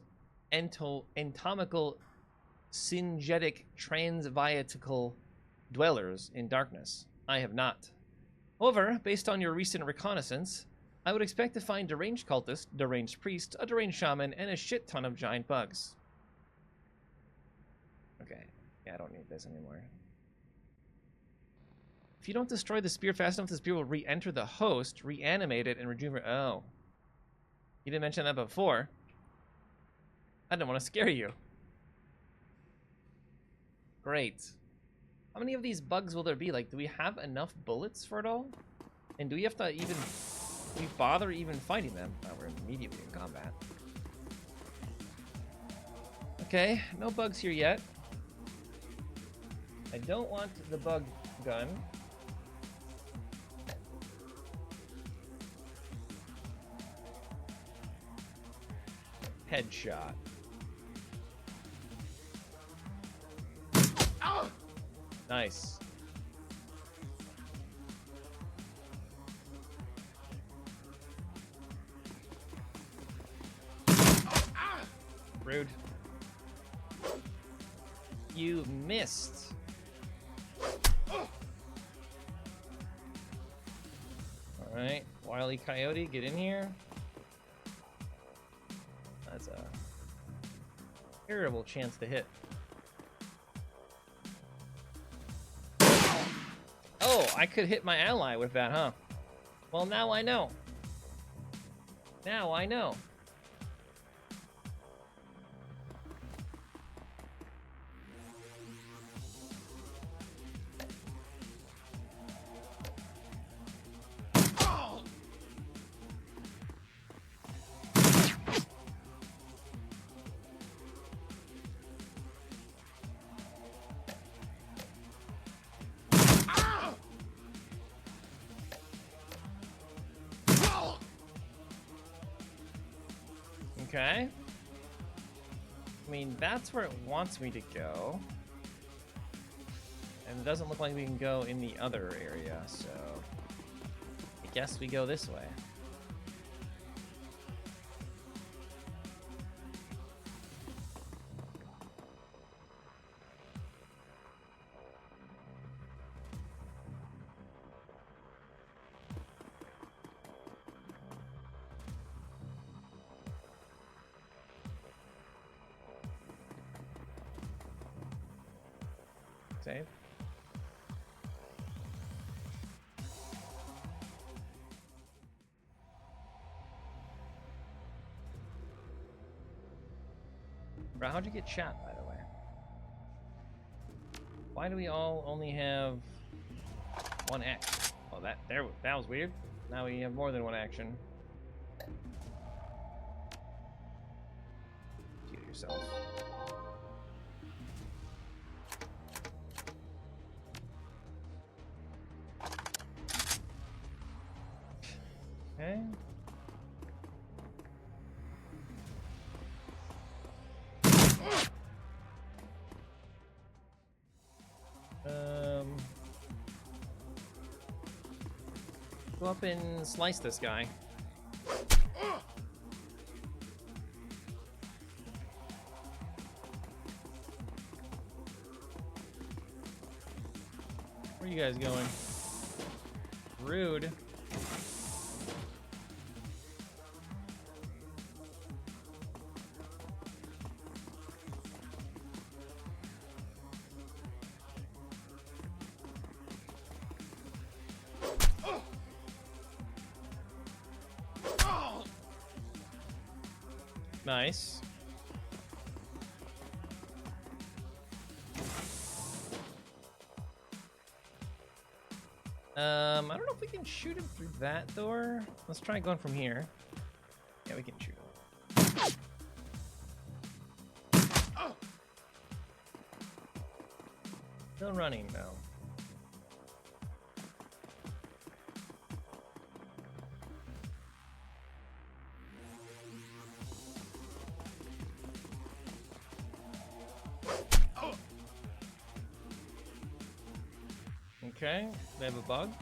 entomical, syngetic, transviatical dwellers in darkness. I have not. However, based on your recent reconnaissance, I would expect to find deranged cultist, deranged priest, a deranged shaman, and a shit ton of giant bugs. Okay. Yeah, I don't need this anymore. If you don't destroy the spear fast enough, the spear will re-enter the host, reanimate it, and rejuvenate. Oh. You didn't mention that before. I didn't want to scare you. Great. How many of these bugs will there be? Like, do we have enough bullets for it all? And do we have to even... do we bother even fighting them? Oh, we're immediately in combat. Okay, no bugs here yet. I don't want the bug gun. Headshot. Oh! Nice. Rude. You missed. Alright, Wile E. Coyote, get in here. That's a terrible chance to hit. Oh, I could hit my ally with that, huh? Well, now I know. Now I know. Okay. I mean, that's where it wants me to go. And it doesn't look like we can go in the other area, so... I guess we go this way. Save. Bro, how'd you get shot, by the way? Why do we all only have one action? Oh, that was weird. Now we have more than one action. Heal yourself. Okay. Go up and slice this guy. you guys going? Rude. Nice. I don't know if we can shoot him through that door. Let's try going from here. Yeah, we can shoot him. Still running though. Okay, they have a bug.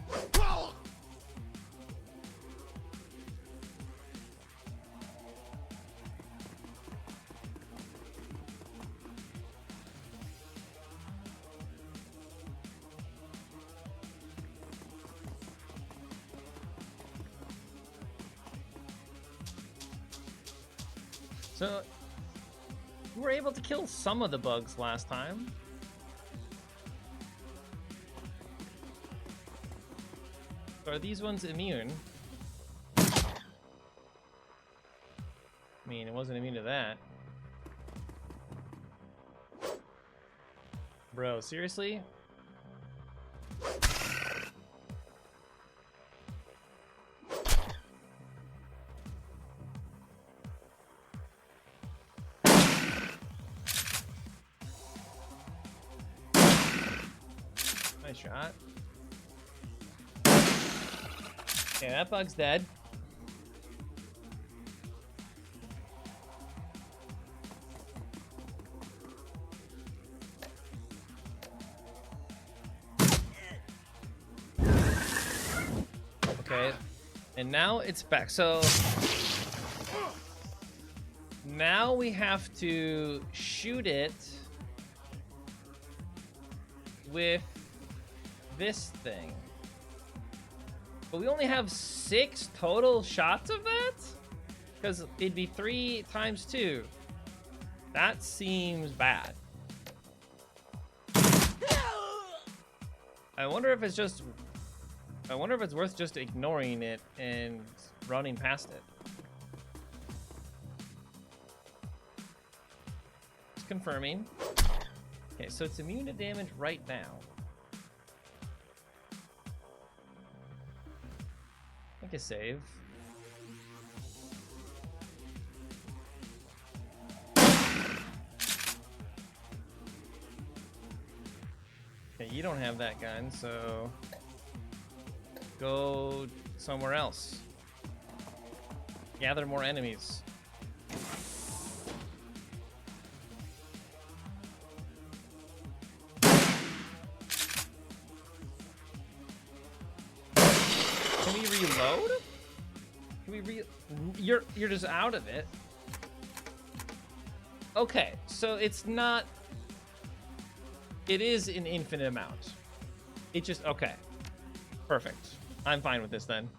So, we were able to kill some of the bugs last time. Are these ones immune? I mean, it wasn't immune to that. Bro, seriously? Nice shot. Okay, that bug's dead. Okay, and now it's back. So now we have to shoot it with this thing. But we only have 6 total shots of that? Because it'd be 3 times 2. That seems bad. I wonder if it's just... I wonder if it's worth just ignoring it and running past it. Just confirming. Okay, so it's immune to damage right now. A save. Okay, you don't have that gun, so go somewhere else. Gather more enemies. Can we reload? Can we You're just out of it. Okay, so it's not... It is an infinite amount. It just... Okay. Perfect. I'm fine with this then.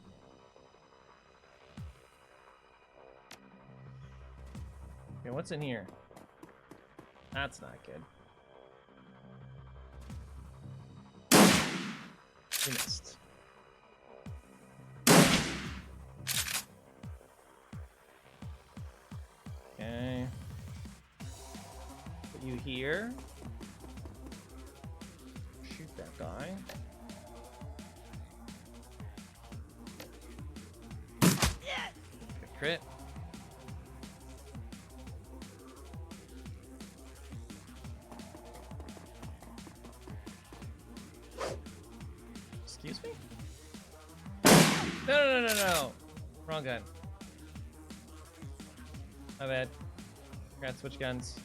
Okay, what's in here? That's not good. We missed. Okay. Put you here. Shoot that guy. Good crit. Excuse me? No. Wrong gun. My bad. Forgot to switch guns.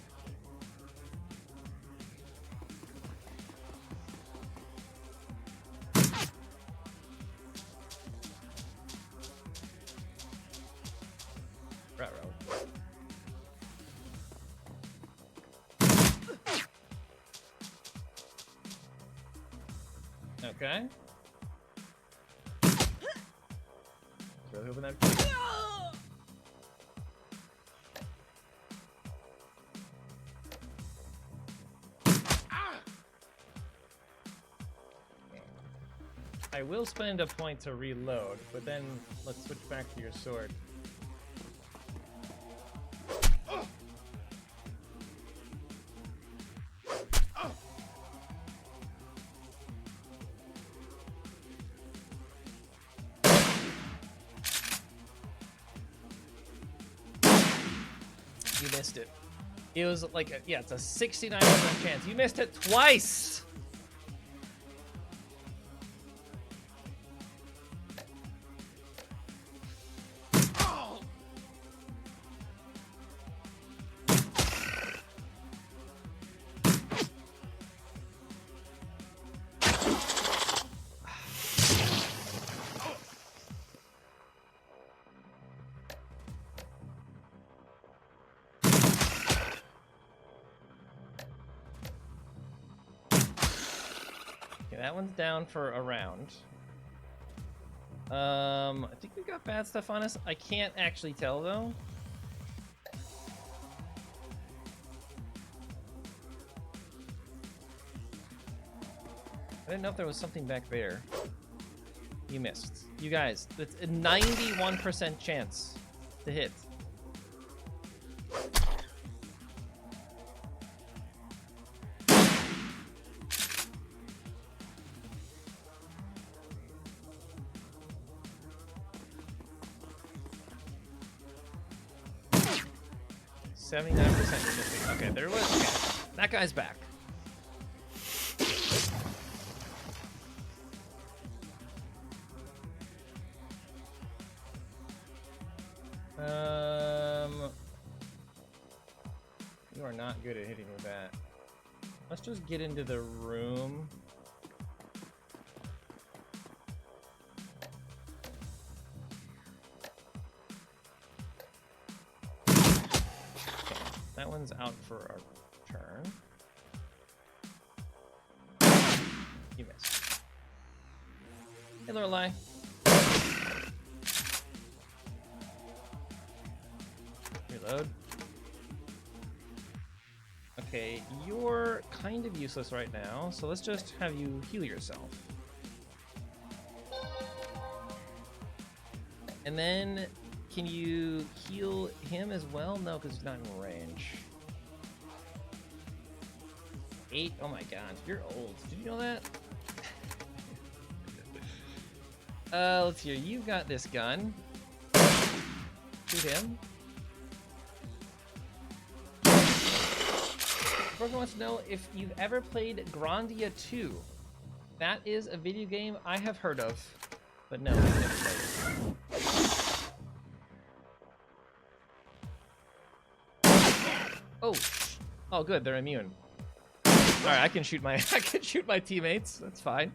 Ruh-roh. Okay. Okay. Really hoping that. I will spend a point to reload, but then let's switch back to your sword. You missed it. It was like, yeah, it's a 69% chance. You missed it twice! That one's down for a round. I think we got bad stuff on us. I can't actually tell though. I didn't know if there was something back there. You missed. You guys, it's a 91% chance to hit. Okay, there was. Okay. That guy's back. You are not good at hitting with that. Let's just get into the room. That one's out for a turn. You missed. Hey, Lorelei. Reload. Okay, you're kind of useless right now, so let's just have you heal yourself. And then, can you heal him as well? No, because he's not in range. 8? Oh my god, you're old. Did you know that? Let's hear. You've got this gun. Shoot him. Broken wants to know if you've ever played Grandia 2. That is a video game I have heard of, but no, I've never played it. Oh, good. They're immune. All right, I can shoot my teammates. That's fine.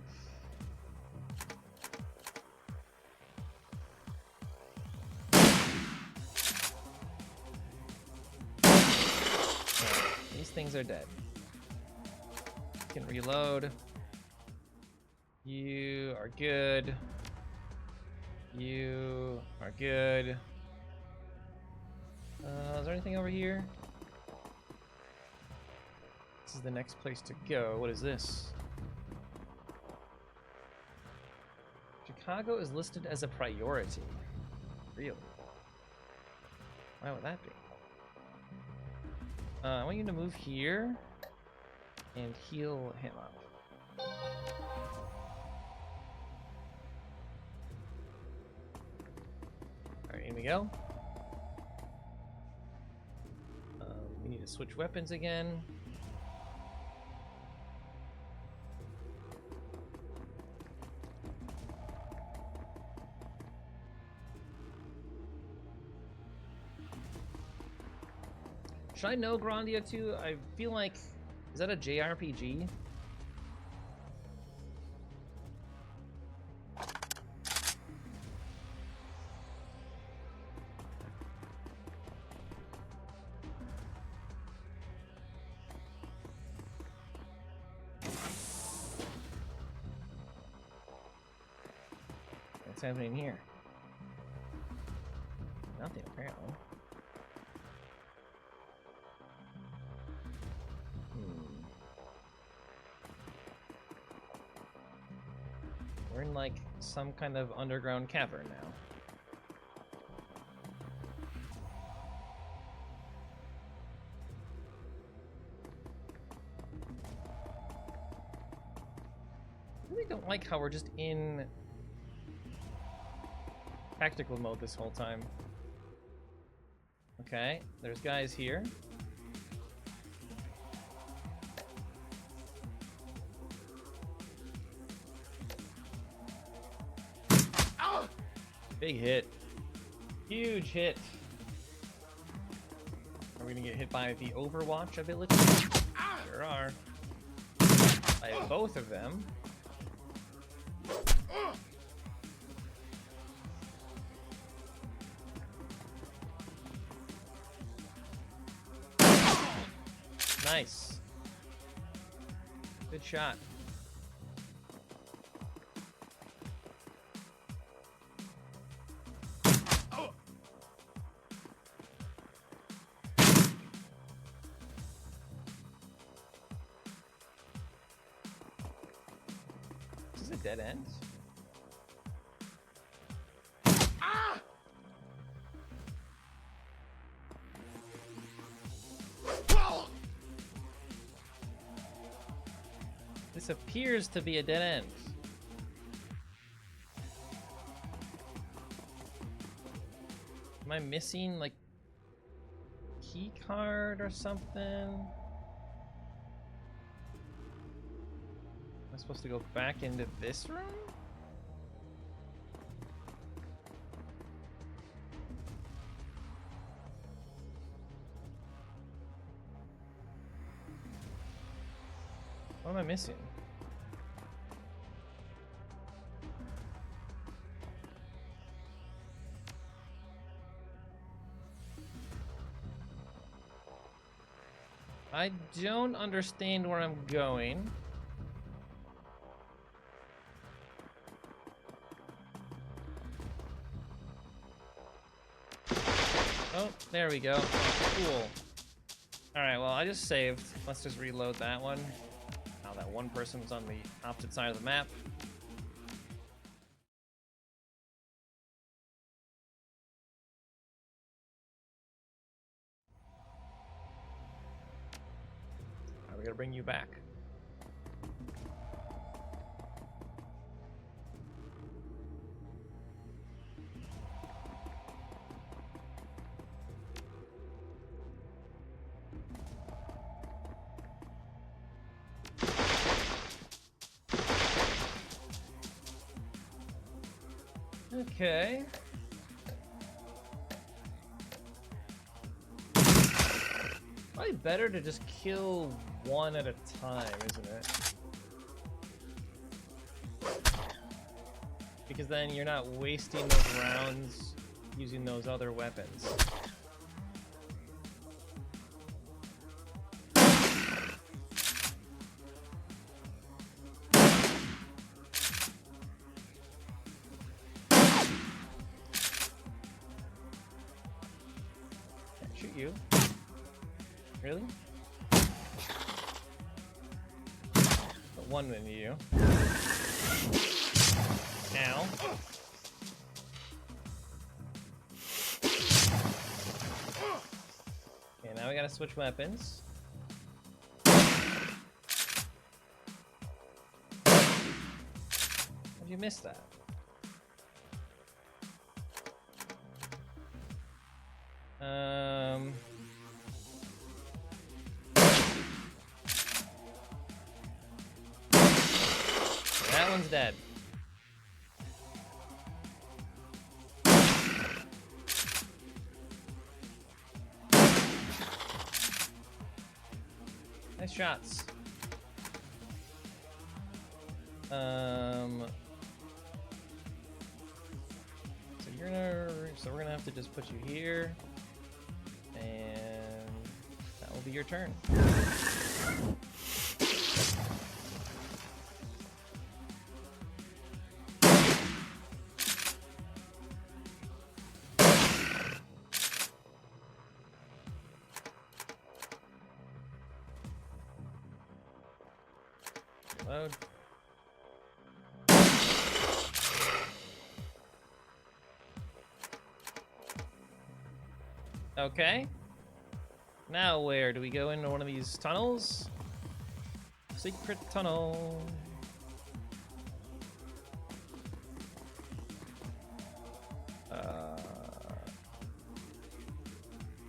These things are dead. You can reload. You are good. You are good. Is there anything over here? This is the next place to go. What is this? Chicago is listed as a priority. Really? Why would that be? I want you to move here and heal him up. Alright, here we go. We need to switch weapons again. Should I know Grandia 2? I feel like... Is that a JRPG? What's happening here? Nothing, apparently. We're in, like, some kind of underground cavern now. I really don't like how we're just in tactical mode this whole time. Okay, there's guys here. Big hit. Huge hit. Are we gonna get hit by the Overwatch ability? Sure are. By both of them. Nice. Good shot. Is this a dead end? This appears to be a dead end. Am I missing, like, key card or something? Am I supposed to go back into this room? What am I missing? I don't understand where I'm going. Oh, there we go. Cool. Alright, well, I just saved. Let's just reload that one. Now that one person was on the opposite side of the map. Alright, we gotta bring you back. Okay. Probably better to just kill one at a time, isn't it? Because then you're not wasting those rounds using those other weapons. You? Really? Put one into you. Now. Okay, now we gotta switch weapons. How'd you miss that? That one's dead. Nice shots. So we're gonna have to just put you here, and that will be your turn. Load. Okay. Now where? Do we go into one of these tunnels? Secret tunnel.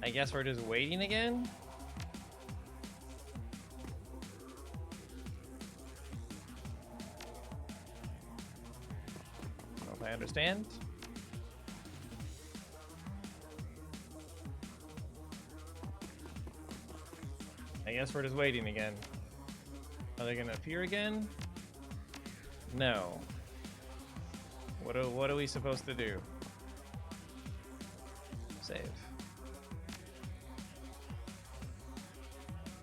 I guess we're just waiting again? I don't know if I understand. I guess we're just waiting again. Are they gonna appear again? No. What are we supposed to do? Save.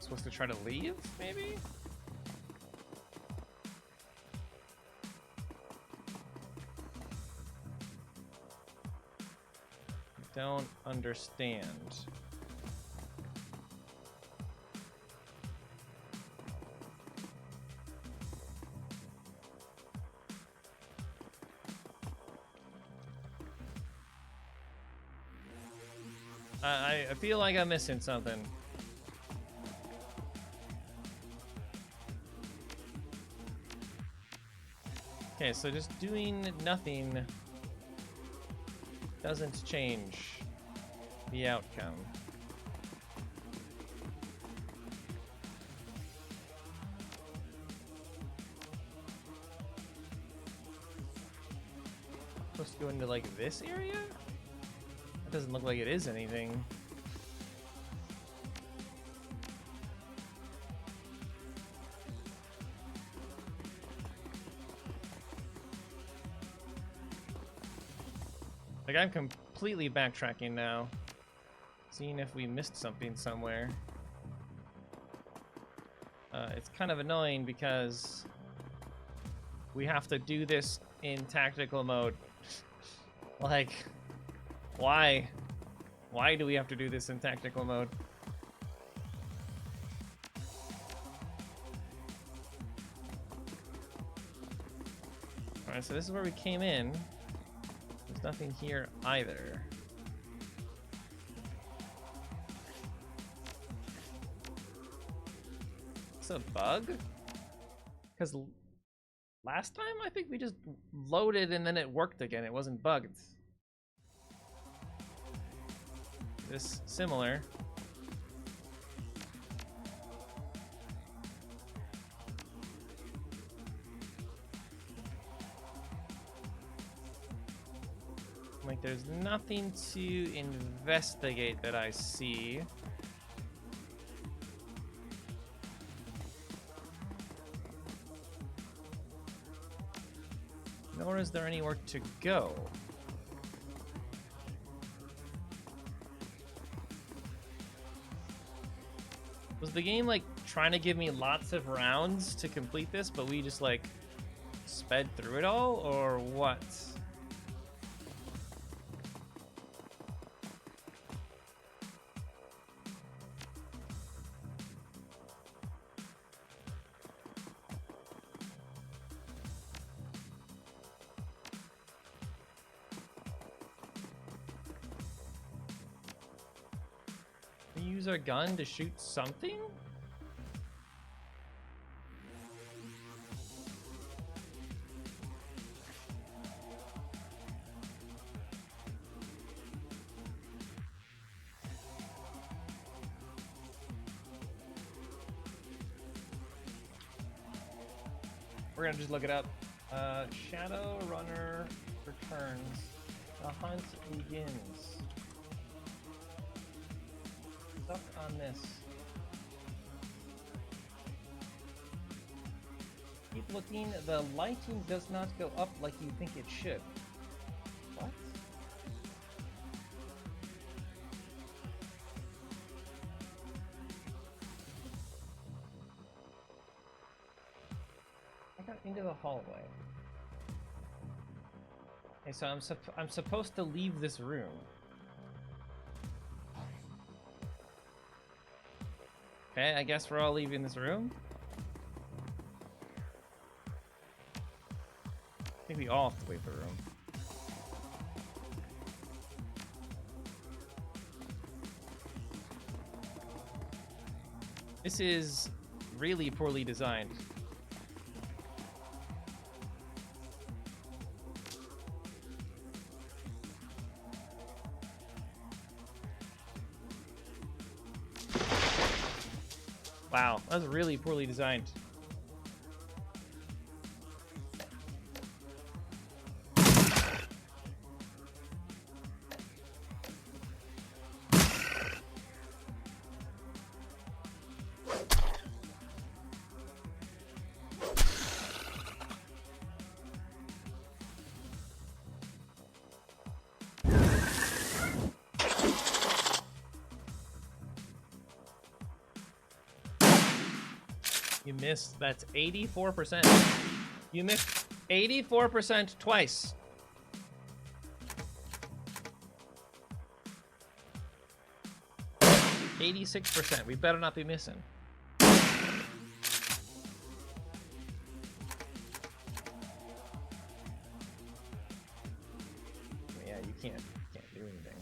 Supposed to try to leave, maybe? Don't understand. I feel like I'm missing something. Okay, so just doing nothing doesn't change the outcome. Supposed to go into like this area? That doesn't look like it is anything. Like, I'm completely backtracking now. Seeing if we missed something somewhere. It's kind of annoying because we have to do this in tactical mode. Like, why? Why do we have to do this in tactical mode? Alright, so this is where we came in. There's nothing here either. It's a bug? Because last time I think we just loaded and then it worked again. It wasn't bugged. This similar. Like, there's nothing to investigate that I see. Nor is there anywhere to go. Was the game, like, trying to give me lots of rounds to complete this, but we just, like, sped through it all, or what? Use our gun to shoot something? We're gonna just look it up. Shadowrunner returns. The hunt begins. Stuck on this. Keep looking. The lighting does not go up like you think it should. What? I got into the hallway. Okay, so I'm supposed to leave this room. Okay, I guess we're all leaving this room. think we all have to leave the room. This is really poorly designed. Wow, that was really poorly designed. You missed. That's 84%. You missed 84% twice. %. We better not be missing. Yeah, you can't do anything.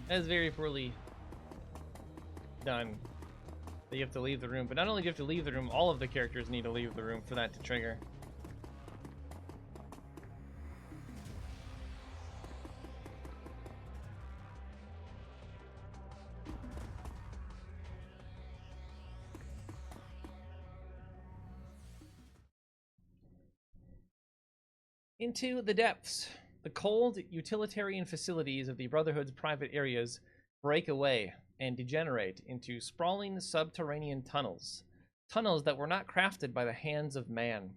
That is very poorly done. That you have to leave the room, but not only do you have to leave the room, all of the characters need to leave the room for that to trigger. Into the depths. The cold, utilitarian facilities of the Brotherhood's private areas break away and degenerate into sprawling subterranean tunnels. Tunnels that were not crafted by the hands of man.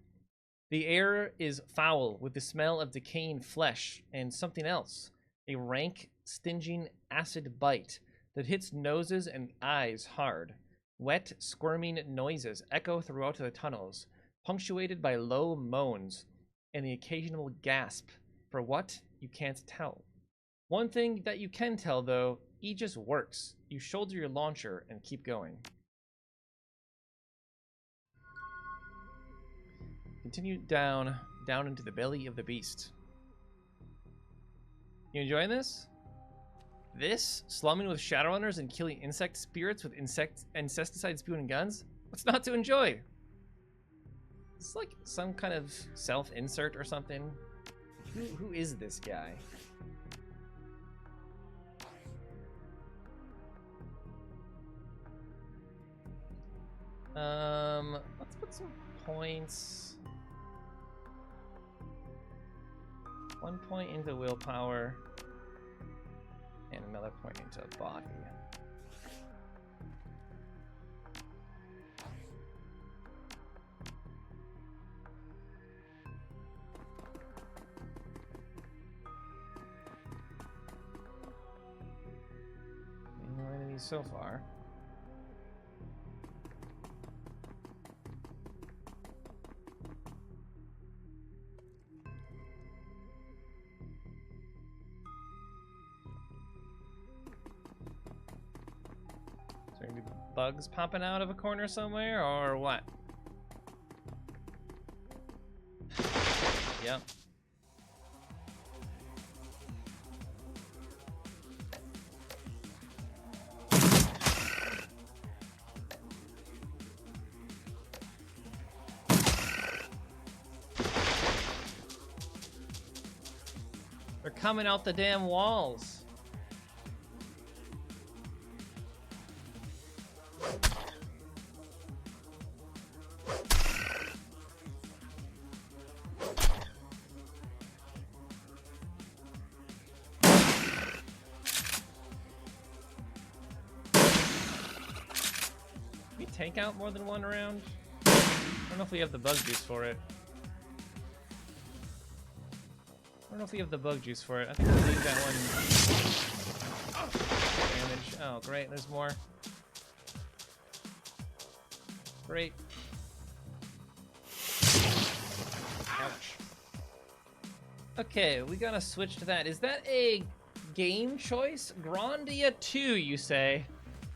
The air is foul with the smell of decaying flesh and something else. A rank, stinging acid bite that hits noses and eyes hard. Wet, squirming noises echo throughout the tunnels, punctuated by low moans and the occasional gasp. For what? You can't tell. One thing that you can tell, though, Aegis works. You shoulder your launcher and keep going. Continue down into the belly of the beast. You enjoying this? This? Slumming with Shadowrunners and killing insect spirits with insecticide spewing guns? What's not to enjoy? It's like some kind of self-insert or something. Who is this guy? Let's put some points. 1 point into willpower, and another point into body. No enemies so far. Maybe bugs popping out of a corner somewhere, or what? Yep. They're coming out the damn walls. Take out more than one round? don't know if we have the bug juice for it. I don't know if we have the bug juice for it. I think we'll leave that one. Damage. Oh, great. There's more. Great. Ouch. Okay, we gotta switch to that. Is that a game choice? Grandia 2, you say?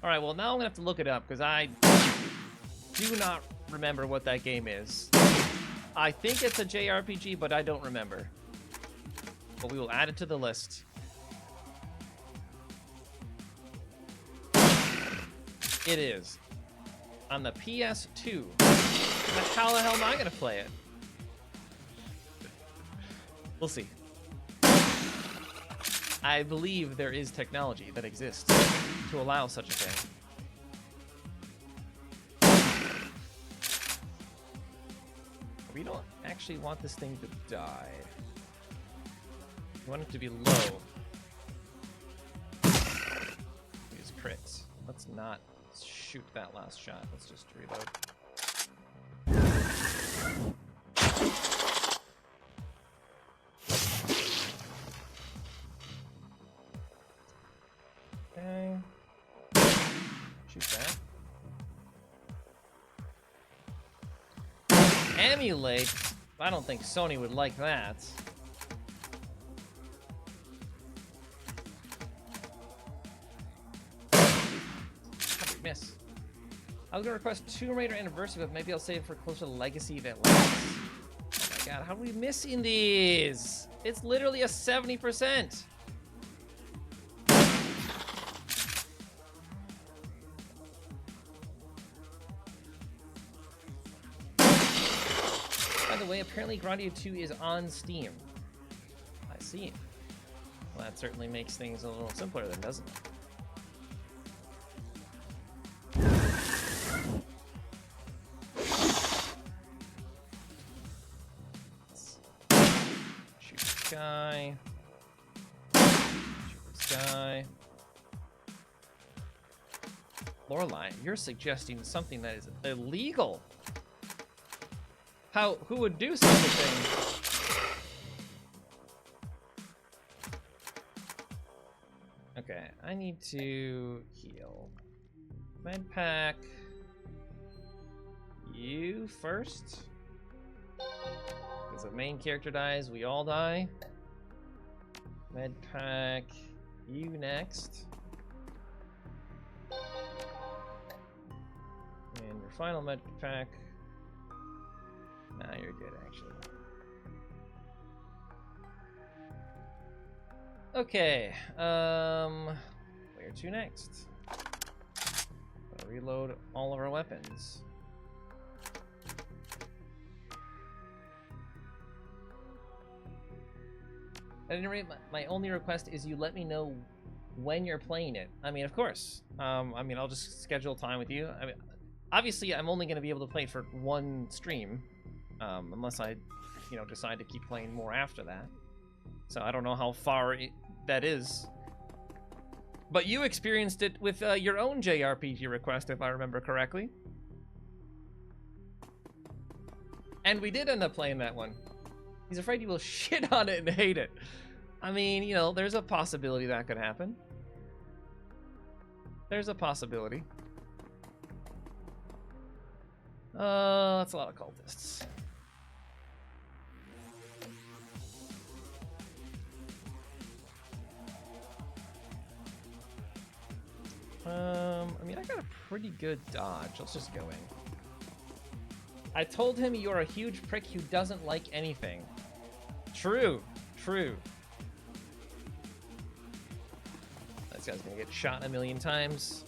Alright, well now I'm gonna have to look it up, because I do not remember what that game is. I think it's a JRPG, but I don't remember. But we will add it to the list. It is. On the PS2. How the hell am I gonna play it? We'll see. I believe there is technology that exists to allow such a thing. We don't actually want this thing to die. We want it to be low. Use crits. Let's not shoot that last shot. Let's just reload. Okay. Shoot that. Emulate? I don't think Sony would like that. Miss. I was gonna request Tomb Raider Anniversary, but maybe I'll save it for closer to Legacy event launch. Oh my god, how are we missing these? It's literally a 70%. By the way, apparently Grandia 2 is on Steam. I see. Well, that certainly makes things a little simpler then, doesn't it? Guy. Shoot this guy. Lorelei, you're suggesting something that is illegal. Who would do such a thing? Okay, I need to heal. Med pack. You first. Because the main character dies, we all die. Med pack, you next. And your final med pack. Nah, you're good actually. Okay, where to next? Gotta reload all of our weapons. At any rate, my only request is you let me know when you're playing it. I mean, of course. I mean, I'll just schedule time with you. I mean, obviously, I'm only going to be able to play it for one stream, unless I, decide to keep playing more after that. So I don't know how far that is. But you experienced it with your own JRPG request, if I remember correctly. And we did end up playing that one. He's afraid you will shit on it and hate it. I mean, there's a possibility that could happen. There's a possibility. That's a lot of cultists. I mean, I got a pretty good dodge. Let's just go in. I told him you're a huge prick who doesn't like anything. True. True. This guy's gonna get shot a million times.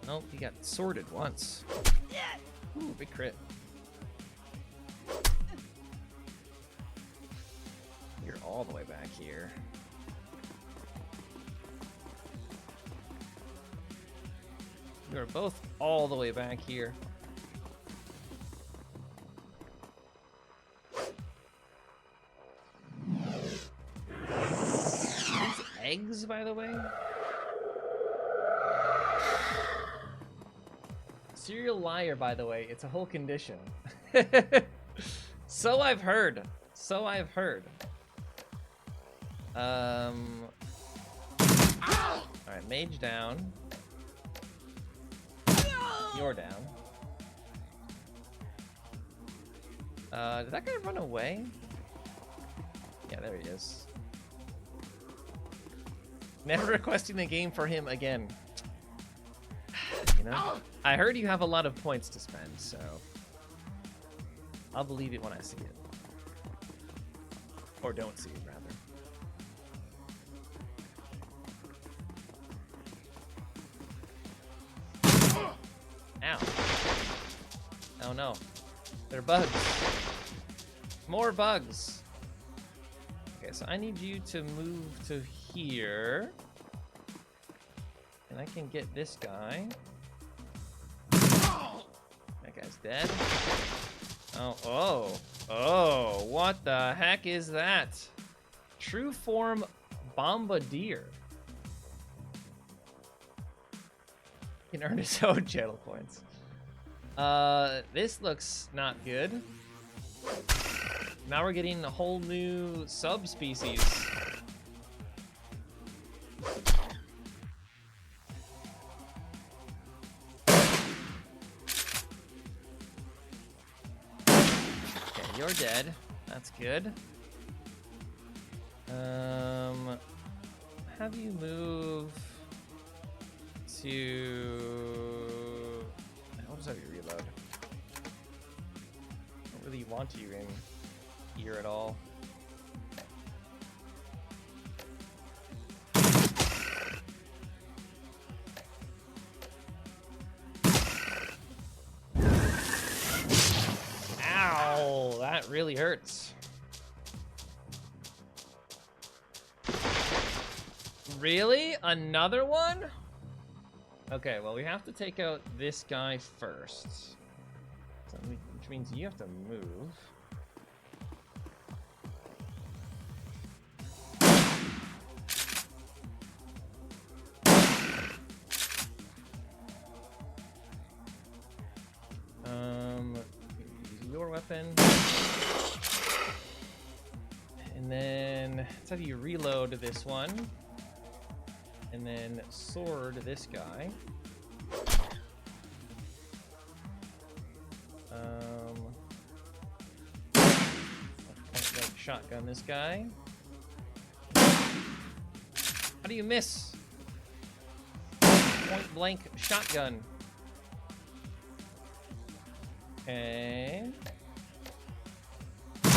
Nope, he got sorted once. Ooh, big crit. You're all the way back here. You're both all the way back here. Eggs, by the way? Serial liar, by the way. It's a whole condition. So I've heard. So I've heard. Alright, mage down. You're down. Did that guy run away? Yeah, there he is. Never requesting the game for him again. You know? I heard you have a lot of points to spend, so I'll believe it when I see it. Or don't see it, rather. Ow. Oh no. They're bugs. More bugs. Okay, so I need you to move to here. And I can get this guy. That guy's dead. Oh, what the heck is that? True form Bombardier. He can earn his own channel points. This looks not good. Now we're getting a whole new subspecies. Okay, you're dead. That's good. Have you move to... I'll just have you reload. Don't really want you in here at all. Ow, that really hurts. Really? Another one? Okay, well, we have to take out this guy first. So, which means you have to move. Use your weapon. And then let's have you reload this one. And then sword this guy. Point blank shotgun this guy. How do you miss? Point blank shotgun. Okay. I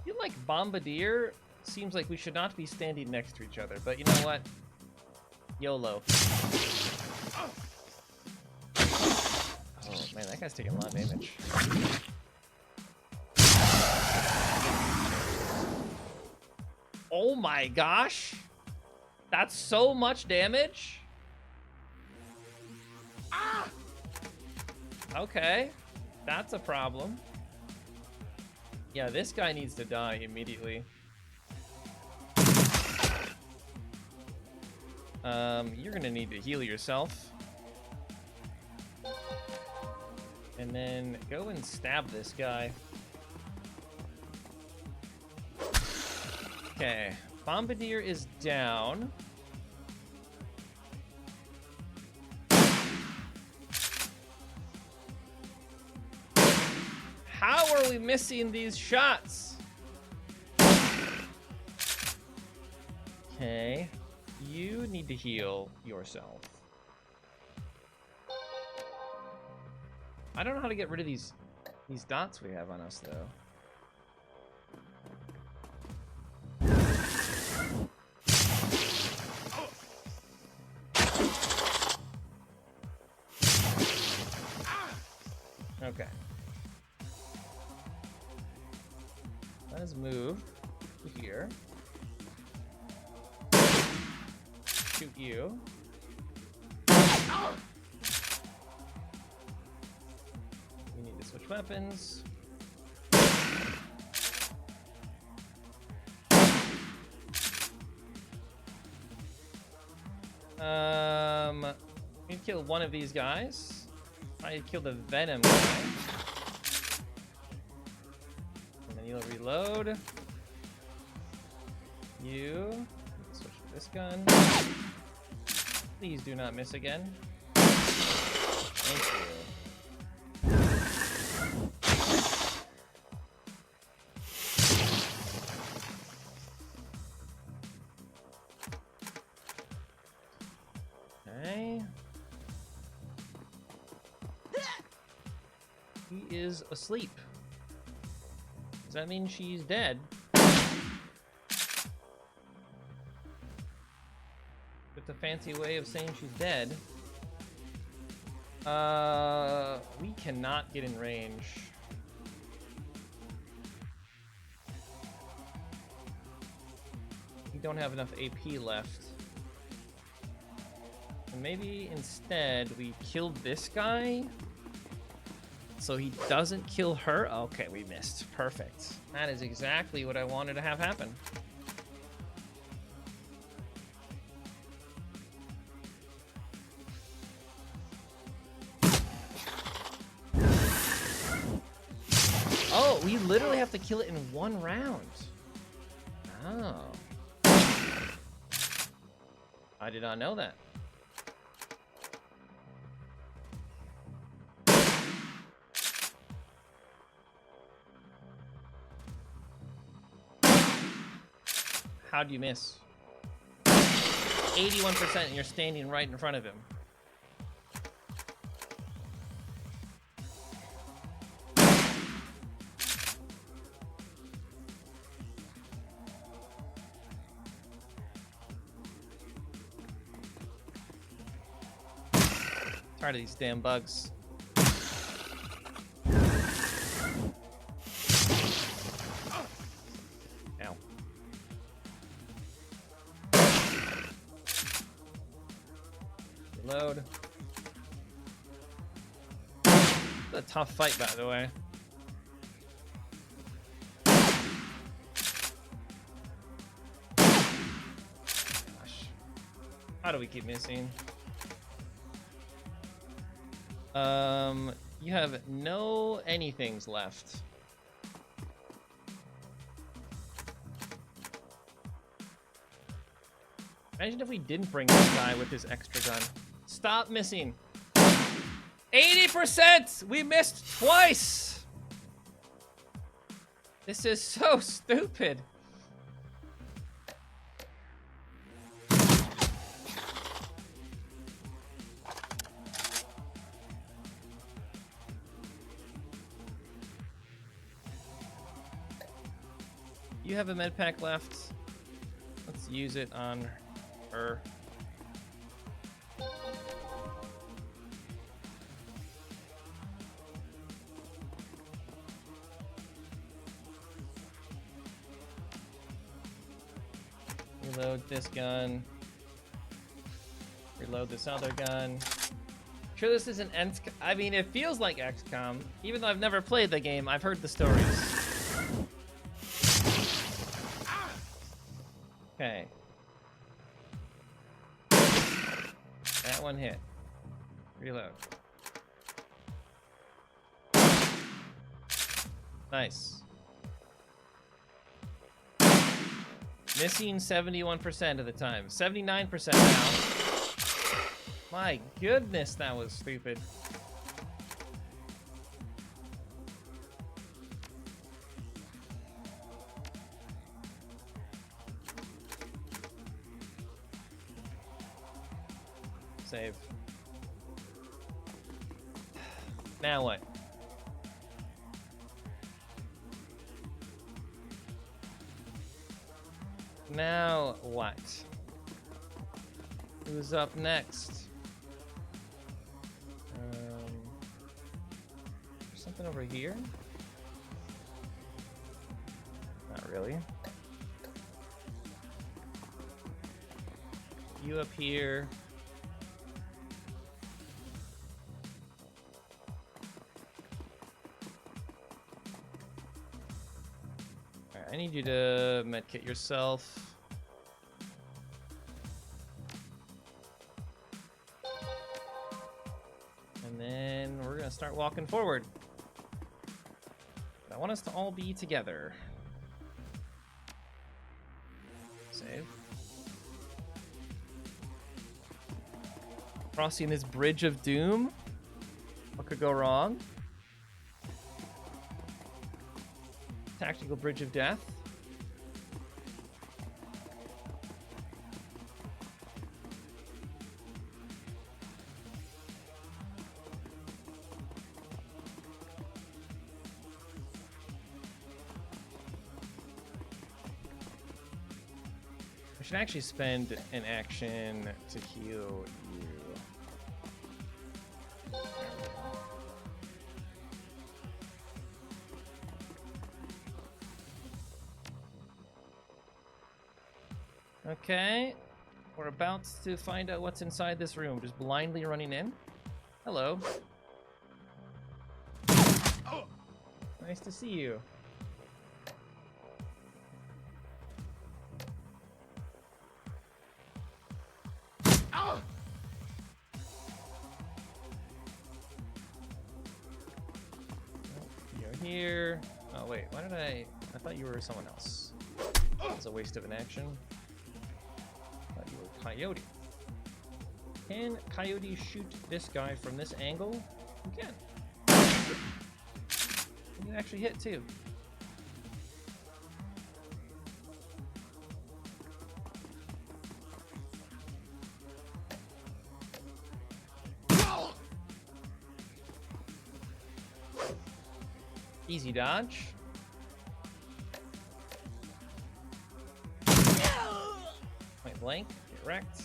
feel like Bombardier seems like we should not be standing next to each other, but you know what? YOLO. Oh man, that guy's taking a lot of damage. Oh my gosh! That's so much damage? Okay, that's a problem. Yeah, this guy needs to die immediately. You're gonna need to heal yourself. And then go and stab this guy. Okay, Bombardier is down. How are we missing these shots? Okay, you need to heal yourself. I don't know how to get rid of these dots we have on us, though. Okay. Let us move to here. Shoot you. We need to switch weapons. kill one of these guys. I kill the Venom guy. And then you'll reload. You. Switch to this gun. Please do not miss again. Thank you. Okay. He is asleep. Does that mean she's dead? It's a fancy way of saying she's dead. We cannot get in range. We don't have enough AP left. And maybe instead we killed this guy so he doesn't kill her. Okay, we missed. Perfect. That is exactly what I wanted to have happen. Oh, we literally have to kill it in one round. Oh. I did not know that. How'd you miss? 81% and you're standing right in front of him. Tired of these damn bugs. Ow. Reload. It's a tough fight, by the way. Gosh. How do we keep missing? You have no anythings left. Imagine if we didn't bring this guy with his extra gun. Stop missing. 80%! We missed twice! This is so stupid. You have a med pack left. Let's use it on her. Reload this gun. Reload this other gun. Sure, this isn't XCOM. I mean, it feels like XCOM. Even though I've never played the game, I've heard the stories. Okay. That one hit. Reload. Nice. Missing 71% of the time. 79% now. My goodness, that was stupid. Save. Now what? Now what? Who's up next? There's something over here? Not really. You up here. I need you to medkit yourself. start walking forward. But I want us to all be together. Save. Crossing this bridge of doom. What could go wrong? Tactical bridge of death. I should actually spend an action to heal you. Okay, we're about to find out what's inside this room. Just blindly running in. Hello. Nice to see you. You're here. Oh wait, why did I thought you were someone else. That was a waste of an action. Thought you were Coyote. Can Coyote shoot this guy from this angle? You can. You can actually hit too. Easy dodge. Point blank, get wrecked.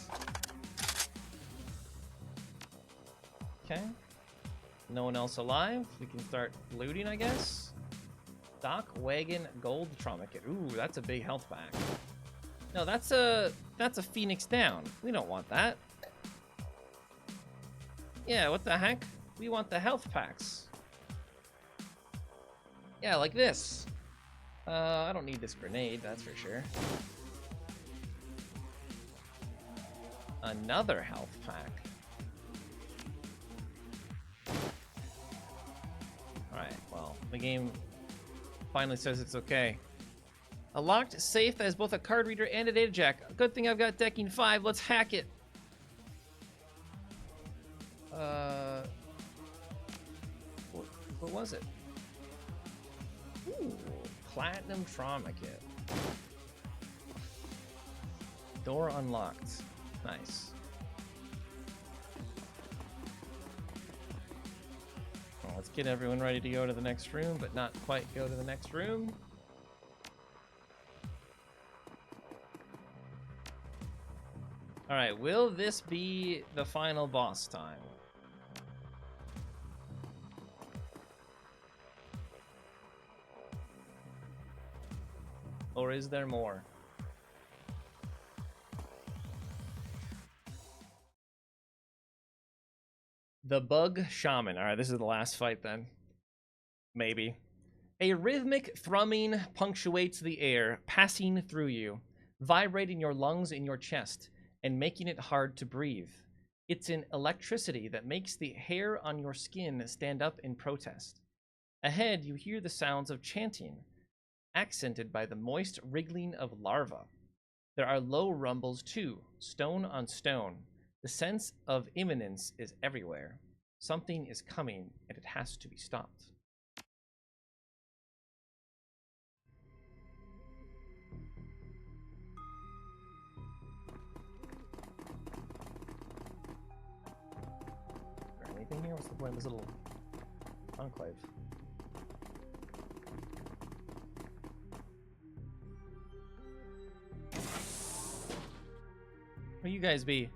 Okay. No one else alive. We can start looting, I guess. Dock, wagon, gold, trauma kit. Ooh, that's a big health pack. No, that's a Phoenix down. We don't want that. Yeah, what the heck? We want the health packs. Yeah, like this. I don't need this grenade, that's for sure. Another health pack. Alright, well, the game finally says it's okay. A locked safe that has both a card reader and a data jack. Good thing I've got decking 5. Let's hack it. What was it? Ooh, platinum trauma kit. Door unlocked. Nice. Well, let's get everyone ready to go to the next room, but not quite go to the next room. All right, will this be the final boss time? Or is there more? The Bug Shaman. All right, this is the last fight then. Maybe. A rhythmic thrumming punctuates the air, passing through you, vibrating your lungs in your chest, and making it hard to breathe. It's an electricity that makes the hair on your skin stand up in protest. Ahead, you hear the sounds of chanting, accented by the moist wriggling of larvae. There are low rumbles too, stone on stone. The sense of imminence is everywhere. Something is coming, and it has to be stopped. Is there anything here? What's the point of this little enclave? Where you guys be?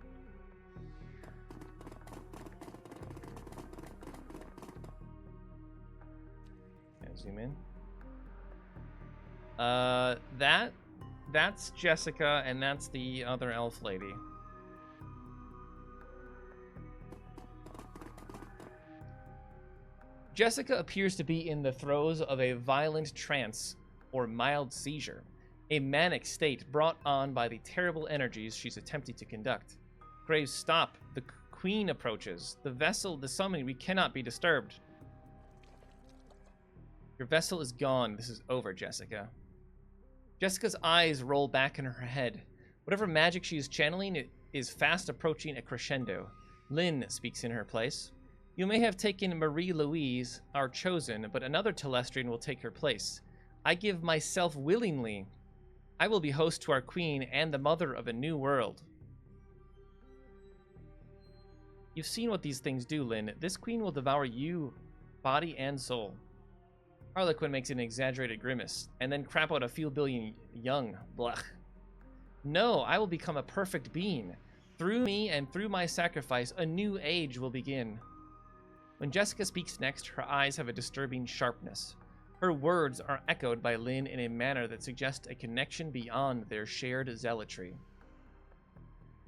Zoom in. That's Jessica, and that's the other elf lady. Jessica appears to be in the throes of a violent trance or mild seizure, a manic state brought on by the terrible energies she's attempting to conduct. Graves, stop. The queen approaches. The vessel, the summoning, we cannot be disturbed. Your vessel is gone. This is over, Jessica. Jessica's eyes roll back in her head. Whatever magic she is channeling, it is fast approaching a crescendo. Lynn speaks in her place. You may have taken Marie-Louise, our chosen, but another Telestrian will take her place. I give myself willingly. I will be host to our queen and the mother of a new world. You've seen what these things do, Lynn. This queen will devour you, body and soul. Harlequin makes an exaggerated grimace, and then crap out a few billion young. Blech. No, I will become a perfect being. Through me and through my sacrifice, a new age will begin. When Jessica speaks next, her eyes have a disturbing sharpness. Her words are echoed by Lynn in a manner that suggests a connection beyond their shared zealotry.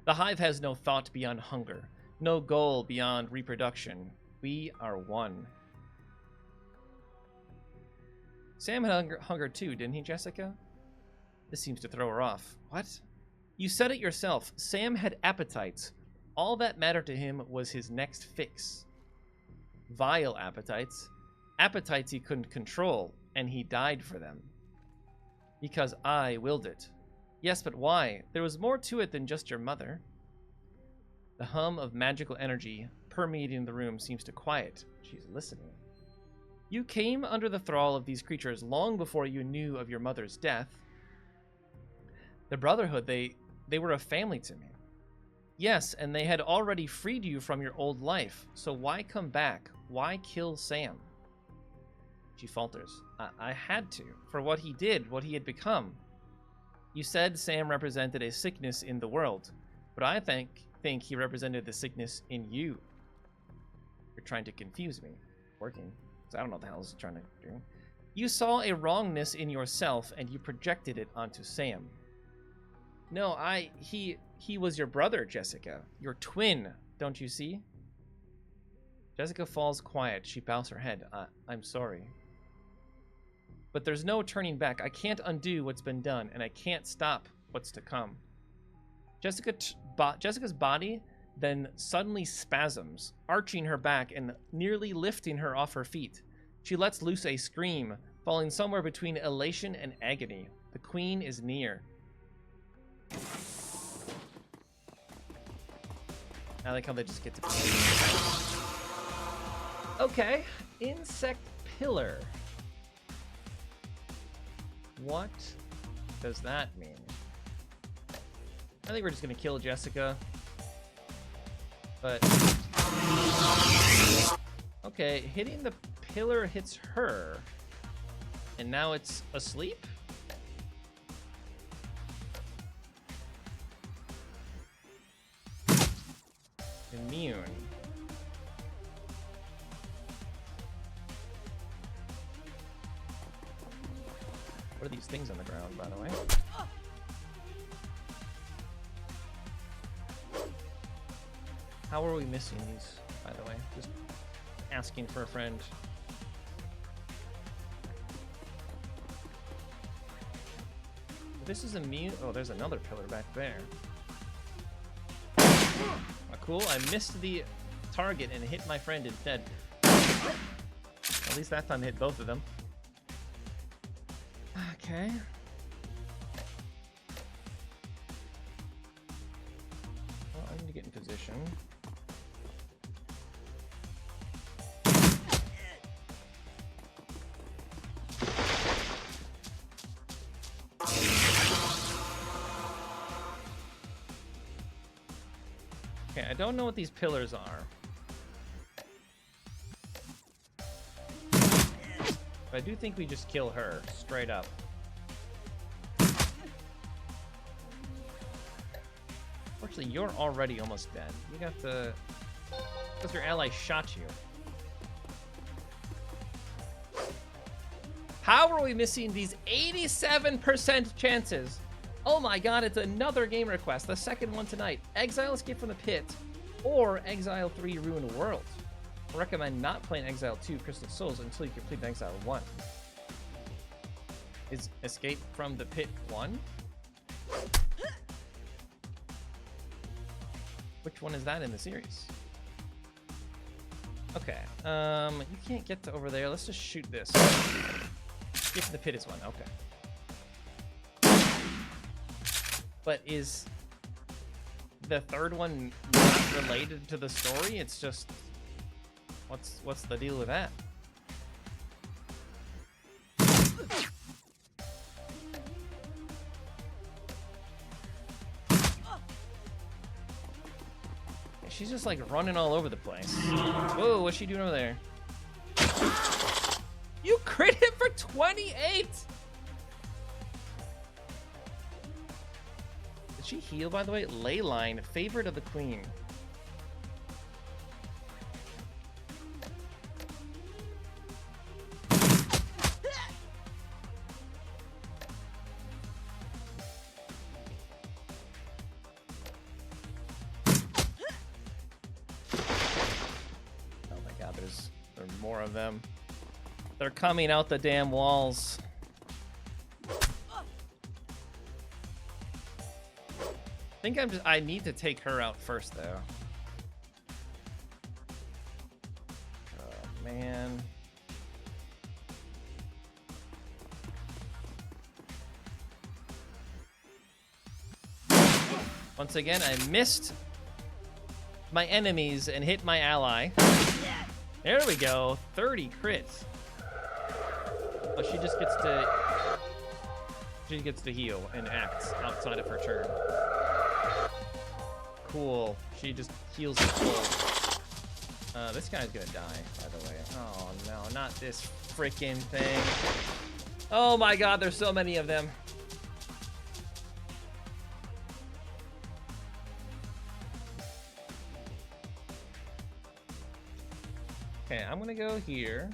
The Hive has no thought beyond hunger, no goal beyond reproduction. We are one. Sam had hunger too, didn't he, Jessica? This seems to throw her off. What? You said it yourself. Sam had appetites. All that mattered to him was his next fix. Vile appetites. Appetites he couldn't control, and he died for them. Because I willed it. Yes, but why? There was more to it than just your mother. The hum of magical energy permeating the room seems to quiet. She's listening. You came under the thrall of these creatures long before you knew of your mother's death. The Brotherhood, they were a family to me. Yes, and they had already freed you from your old life, so why come back? Why kill Sam? She falters. I had to, for what he did, what he had become. You said Sam represented a sickness in the world, but I think he represented the sickness in you. You're trying to confuse me. Working. I don't know what the hell he's trying to do. You saw a wrongness in yourself, and you projected it onto Sam. No, he was your brother, Jessica. Your twin, don't you see? Jessica falls quiet. She bows her head. I'm sorry. But there's no turning back. I can't undo what's been done, and I can't stop what's to come. Jessica's body then suddenly spasms, arching her back and nearly lifting her off her feet. She lets loose a scream, falling somewhere between elation and agony. The queen is near. I like how they just get to... Okay, insect pillar. What does that mean? I think we're just gonna kill Jessica. But... Okay, hitting the pillar hits her. And now it's asleep? Immune. What are these things on the ground, by the way? How are we missing these, by the way? Just asking for a friend. This is immune. Oh, there's another pillar back there. Oh, cool. I missed the target and hit my friend instead. At least that time hit both of them. Okay. Well, I need to get in position. Okay, I don't know what these pillars are. But I do think we just kill her, straight up. Fortunately, you're already almost dead. You got the... Because your ally shot you. How are we missing these 87% chances? Oh my god, it's another game request. The second one tonight. Exile Escape from the Pit or Exile 3 Ruined World. I recommend not playing Exile 2 Crystal Souls until you complete Exile 1. Is Escape from the Pit 1? Which one is that in the series? Okay. You can't get to over there. Let's just shoot this. Get to the pit is one. Okay. But is the third one not related to the story? It's just what's the deal with that? She's just like running all over the place. Whoa, what's she doing over there? You crit him for 28! Did she heal, by the way? Leyline, favorite of the queen. There's more of them. They're coming out the damn walls. I need to take her out first, though. Oh, man. Once again, I missed my enemies and hit my ally. There we go. 30 crits. Oh, she gets to heal and act outside of her turn. Cool. She just heals the full. This guy's gonna die, by the way. Oh no, not this freaking thing. Oh my god, there's so many of them. Okay, I'm gonna go here.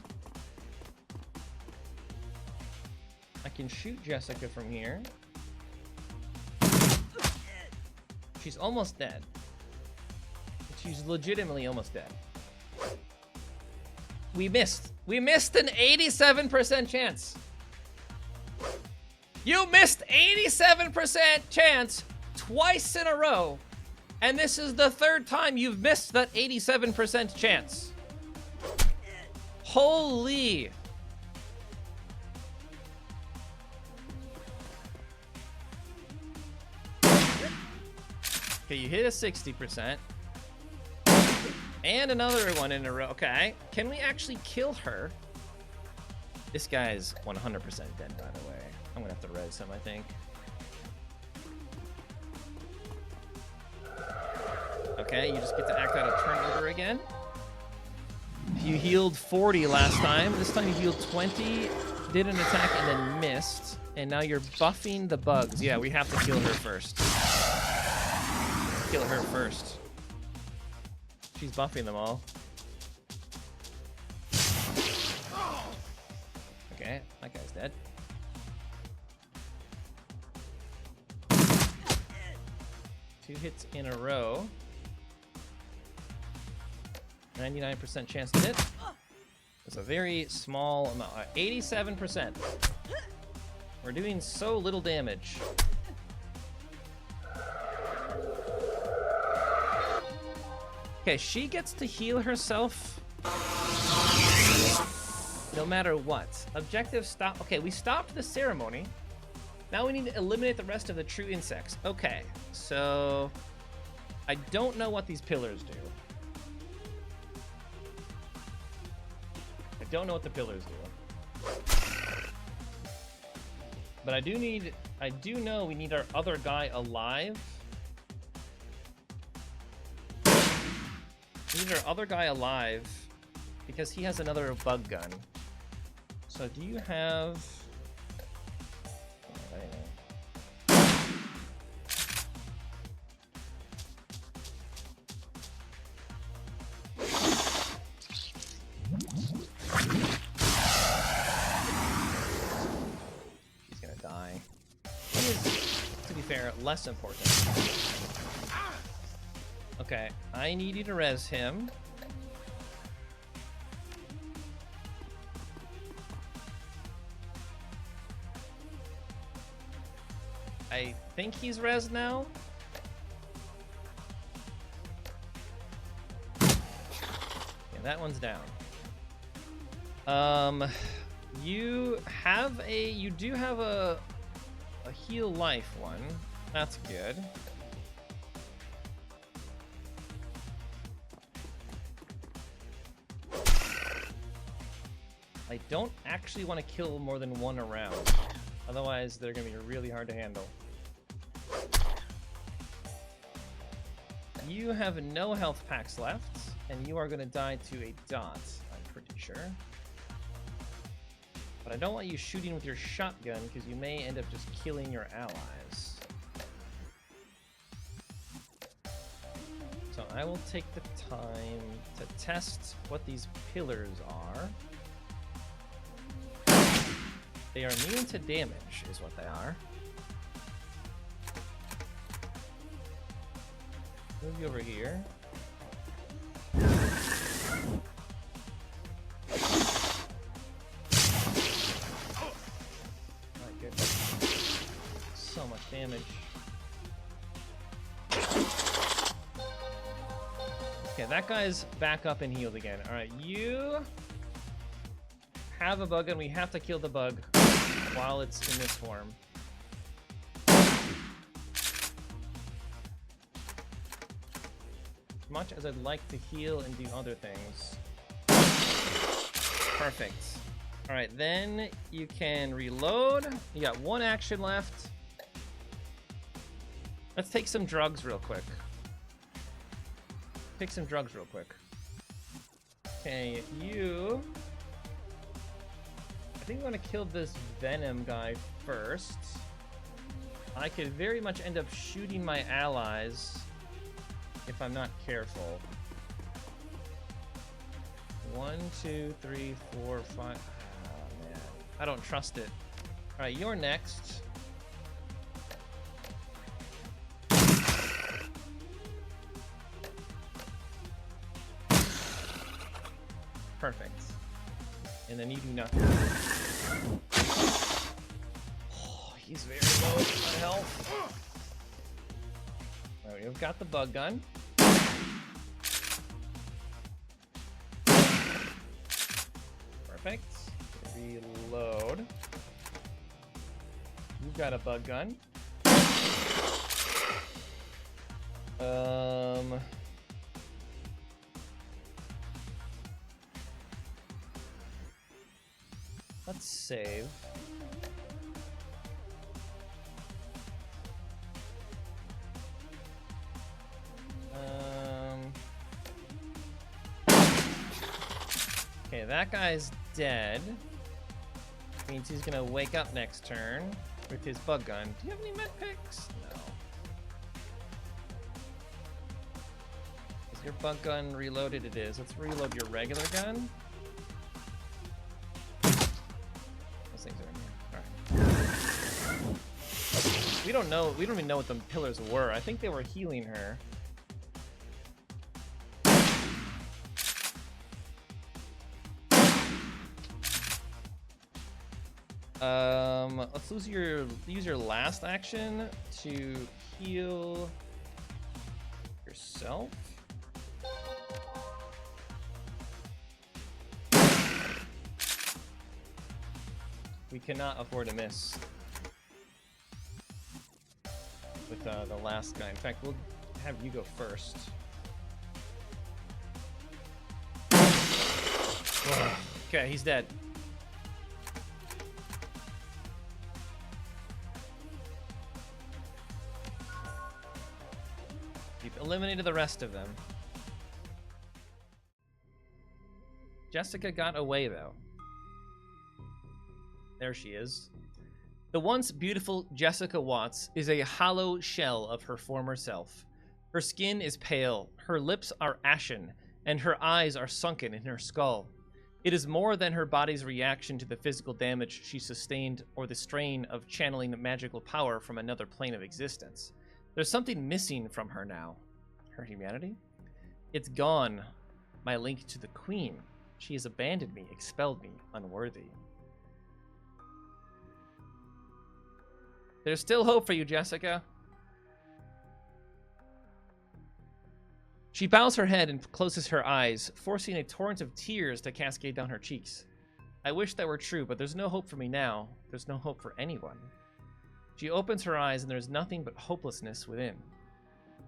I can shoot Jessica from here. She's almost dead. She's legitimately almost dead. We missed. We missed an 87% chance. You missed 87% chance twice in a row. And this is the third time you've missed that 87% chance. Holy. Okay, you hit a 60%. And another one in a row. Okay, can we actually kill her? This guy's 100% dead, by the way. I'm gonna have to res him, I think. Okay, you just get to act out a turn order again. You healed 40 last time. This time you healed 20, did an attack, and then missed. And now you're buffing the bugs. Yeah, we have to kill her first. Kill her first. She's buffing them all. Okay, that guy's dead. Two hits in a row. 99% chance to hit. It's a very small amount. 87%. We're doing so little damage. Okay, she gets to heal herself no matter what. Objective stop. Okay, we stopped the ceremony. Now we need to eliminate the rest of the true insects. Okay, so I don't know what these pillars do. I don't know what the pillars do. But I do know we need our other guy alive. We need our other guy alive because he has another bug gun. So do you have... He's gonna die. He is, to be fair, less important. Okay, I need you to res him. I think he's res now. Yeah, that one's down. You do have a heal life one. That's good. I don't actually want to kill more than one around. Otherwise, they're going to be really hard to handle. You have no health packs left, and you are going to die to a dot, I'm pretty sure. But I don't want you shooting with your shotgun, because you may end up just killing your allies. So I will take the time to test what these pillars are. They are immune to damage, is what they are. Move you over here. My goodness. So much damage. Okay, that guy's back up and healed again. Alright, you have a bug and we have to kill the bug while it's in this form. As much as I'd like to heal and do other things. Perfect. Alright, then you can reload. You got one action left. Let's take some drugs real quick. Take some drugs real quick. Okay, you... I think we want to kill this Venom guy first. I could very much end up shooting my allies if I'm not careful. 1, 2, 3, 4, 5. Oh, man. I don't trust it. Alright, you're next. Perfect. And then you do nothing. Oh, he's very low on health. Alright, we've got the bug gun. Perfect. Reload. You've got a bug gun. Let's save. Okay, that guy's dead. Means he's gonna wake up next turn with his bug gun. Do you have any med picks? No. Is your bug gun reloaded? It is. Let's reload your regular gun. Those things are in here. Alright. We don't know. We don't even know what the pillars were. I think they were healing her. Let's use your last action to heal yourself. We cannot afford to miss with the last guy. In fact, we'll have you go first. Okay, he's dead. You've eliminated the rest of them. Jessica got away, though. There she is. The once beautiful Jessica Watts is a hollow shell of her former self. Her skin is pale, her lips are ashen, and her eyes are sunken in her skull. It is more than her body's reaction to the physical damage she sustained or the strain of channeling magical power from another plane of existence. There's something missing from her now. Her humanity? It's gone. My link to the Queen. She has abandoned me, expelled me, unworthy. There's still hope for you, Jessica. She bows her head and closes her eyes, forcing a torrent of tears to cascade down her cheeks. I wish that were true, but there's no hope for me now. There's no hope for anyone. She opens her eyes and there's nothing but hopelessness within.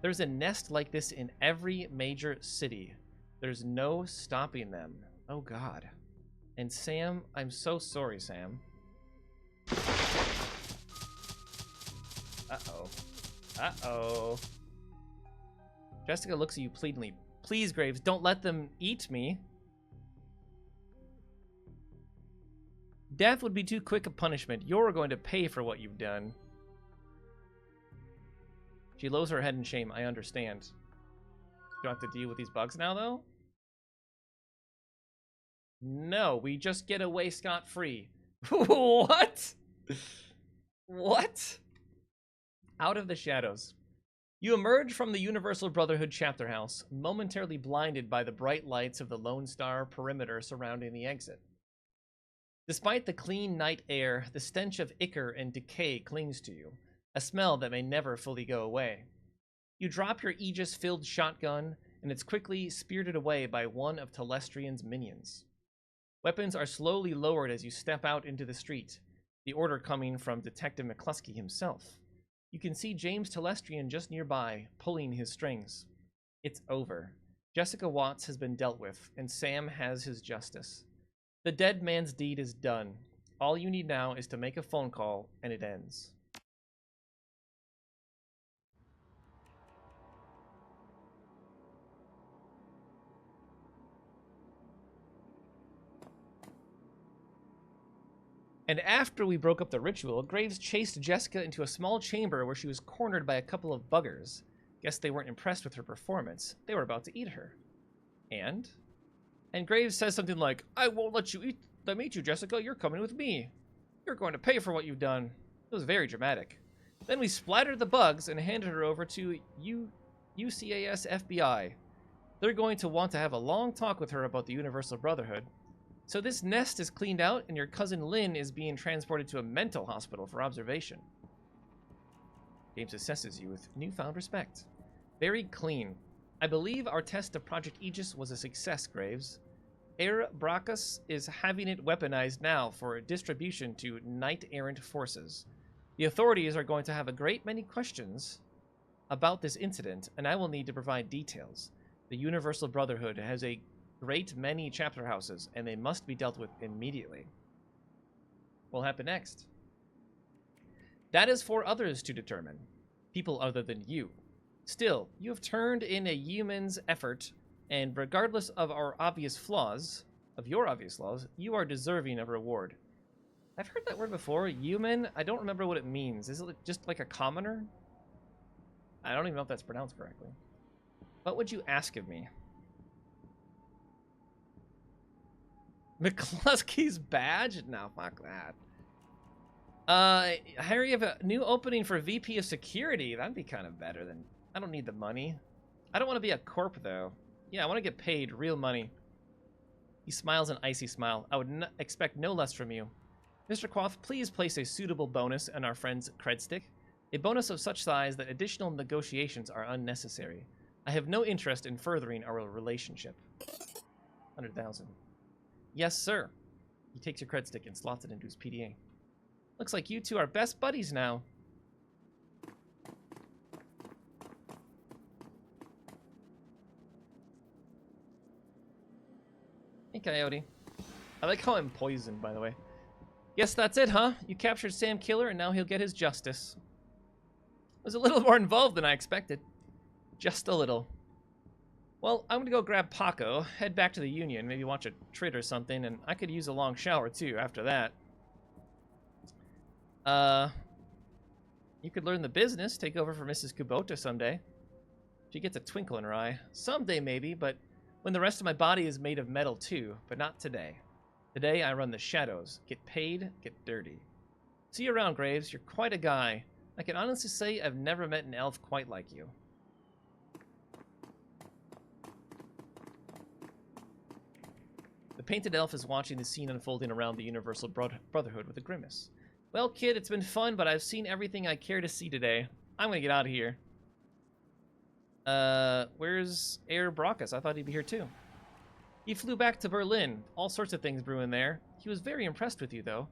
There's a nest like this in every major city. There's no stopping them. Oh God. And Sam, I'm so sorry, Sam. Uh-oh. Uh-oh. Jessica looks at you pleadingly. Please, Graves, don't let them eat me. Death would be too quick a punishment. You're going to pay for what you've done. She lowers her head in shame. I understand. You don't have to deal with these bugs now, though? No, we just get away scot-free. What? What? Out of the shadows. You emerge from the Universal Brotherhood chapter house, momentarily blinded by the bright lights of the Lone Star perimeter surrounding the exit. Despite the clean night air, the stench of ichor and decay clings to you, a smell that may never fully go away. You drop your Aegis-filled shotgun, and it's quickly spirited away by one of Telestrian's minions. Weapons are slowly lowered as you step out into the street, the order coming from Detective McCluskey himself. You can see James Telestrian just nearby, pulling his strings. It's over. Jessica Watts has been dealt with, and Sam has his justice. The dead man's deed is done. All you need now is to make a phone call, and it ends. And after we broke up the ritual, Graves chased Jessica into a small chamber where she was cornered by a couple of buggers. Guess they weren't impressed with her performance. They were about to eat her. And Graves says something like, I won't let them eat you, Jessica. You're coming with me. You're going to pay for what you've done. It was very dramatic. Then we splattered the bugs and handed her over to UCAS FBI. They're going to want to have a long talk with her about the Universal Brotherhood. So this nest is cleaned out, and your cousin Lynn is being transported to a mental hospital for observation. James assesses you with newfound respect. Very clean. I believe our test of Project Aegis was a success, Graves. Air Bracchus is having it weaponized now for distribution to knight-errant forces. The authorities are going to have a great many questions about this incident, and I will need to provide details. The Universal Brotherhood has a great many chapter houses, and they must be dealt with immediately. What will happen next? That is for others to determine. People other than you. Still, you have turned in a human's effort, and regardless of your obvious flaws, you are deserving of reward. I've heard that word before, human. I don't remember what it means. Is it just like a commoner? I don't even know if that's pronounced correctly. What would you ask of me? McCluskey's badge? No, fuck that. Harry, you have a new opening for VP of Security. That'd be kind of better than... I don't need the money. I don't want to be a corp, though. Yeah, I want to get paid real money. He smiles an icy smile. I would expect no less from you. Mr. Quoth, please place a suitable bonus on our friend's cred stick. A bonus of such size that additional negotiations are unnecessary. I have no interest in furthering our relationship. 100,000. Yes, sir. He takes your cred stick and slots it into his PDA. Looks like you two are best buddies now. Hey, Coyote. I like how I'm poisoned, by the way. Guess that's it, huh? You captured Sam Killer, and now he'll get his justice. It was a little more involved than I expected. Just a little. Well, I'm gonna go grab Paco, head back to the Union, maybe watch a trit or something, and I could use a long shower, too, after that. You could learn the business, take over for Mrs. Kubota someday. She gets a twinkle in her eye. Someday, maybe, but when the rest of my body is made of metal, too. But not today. Today, I run the shadows. Get paid, get dirty. See you around, Graves. You're quite a guy. I can honestly say I've never met an elf quite like you. The painted elf is watching the scene unfolding around the Universal Brotherhood with a grimace. Well, kid, it's been fun, but I've seen everything I care to see today. I'm gonna get out of here. Where's Air Brockus? I thought he'd be here too. He flew back to Berlin. All sorts of things brewing there. He was very impressed with you, though.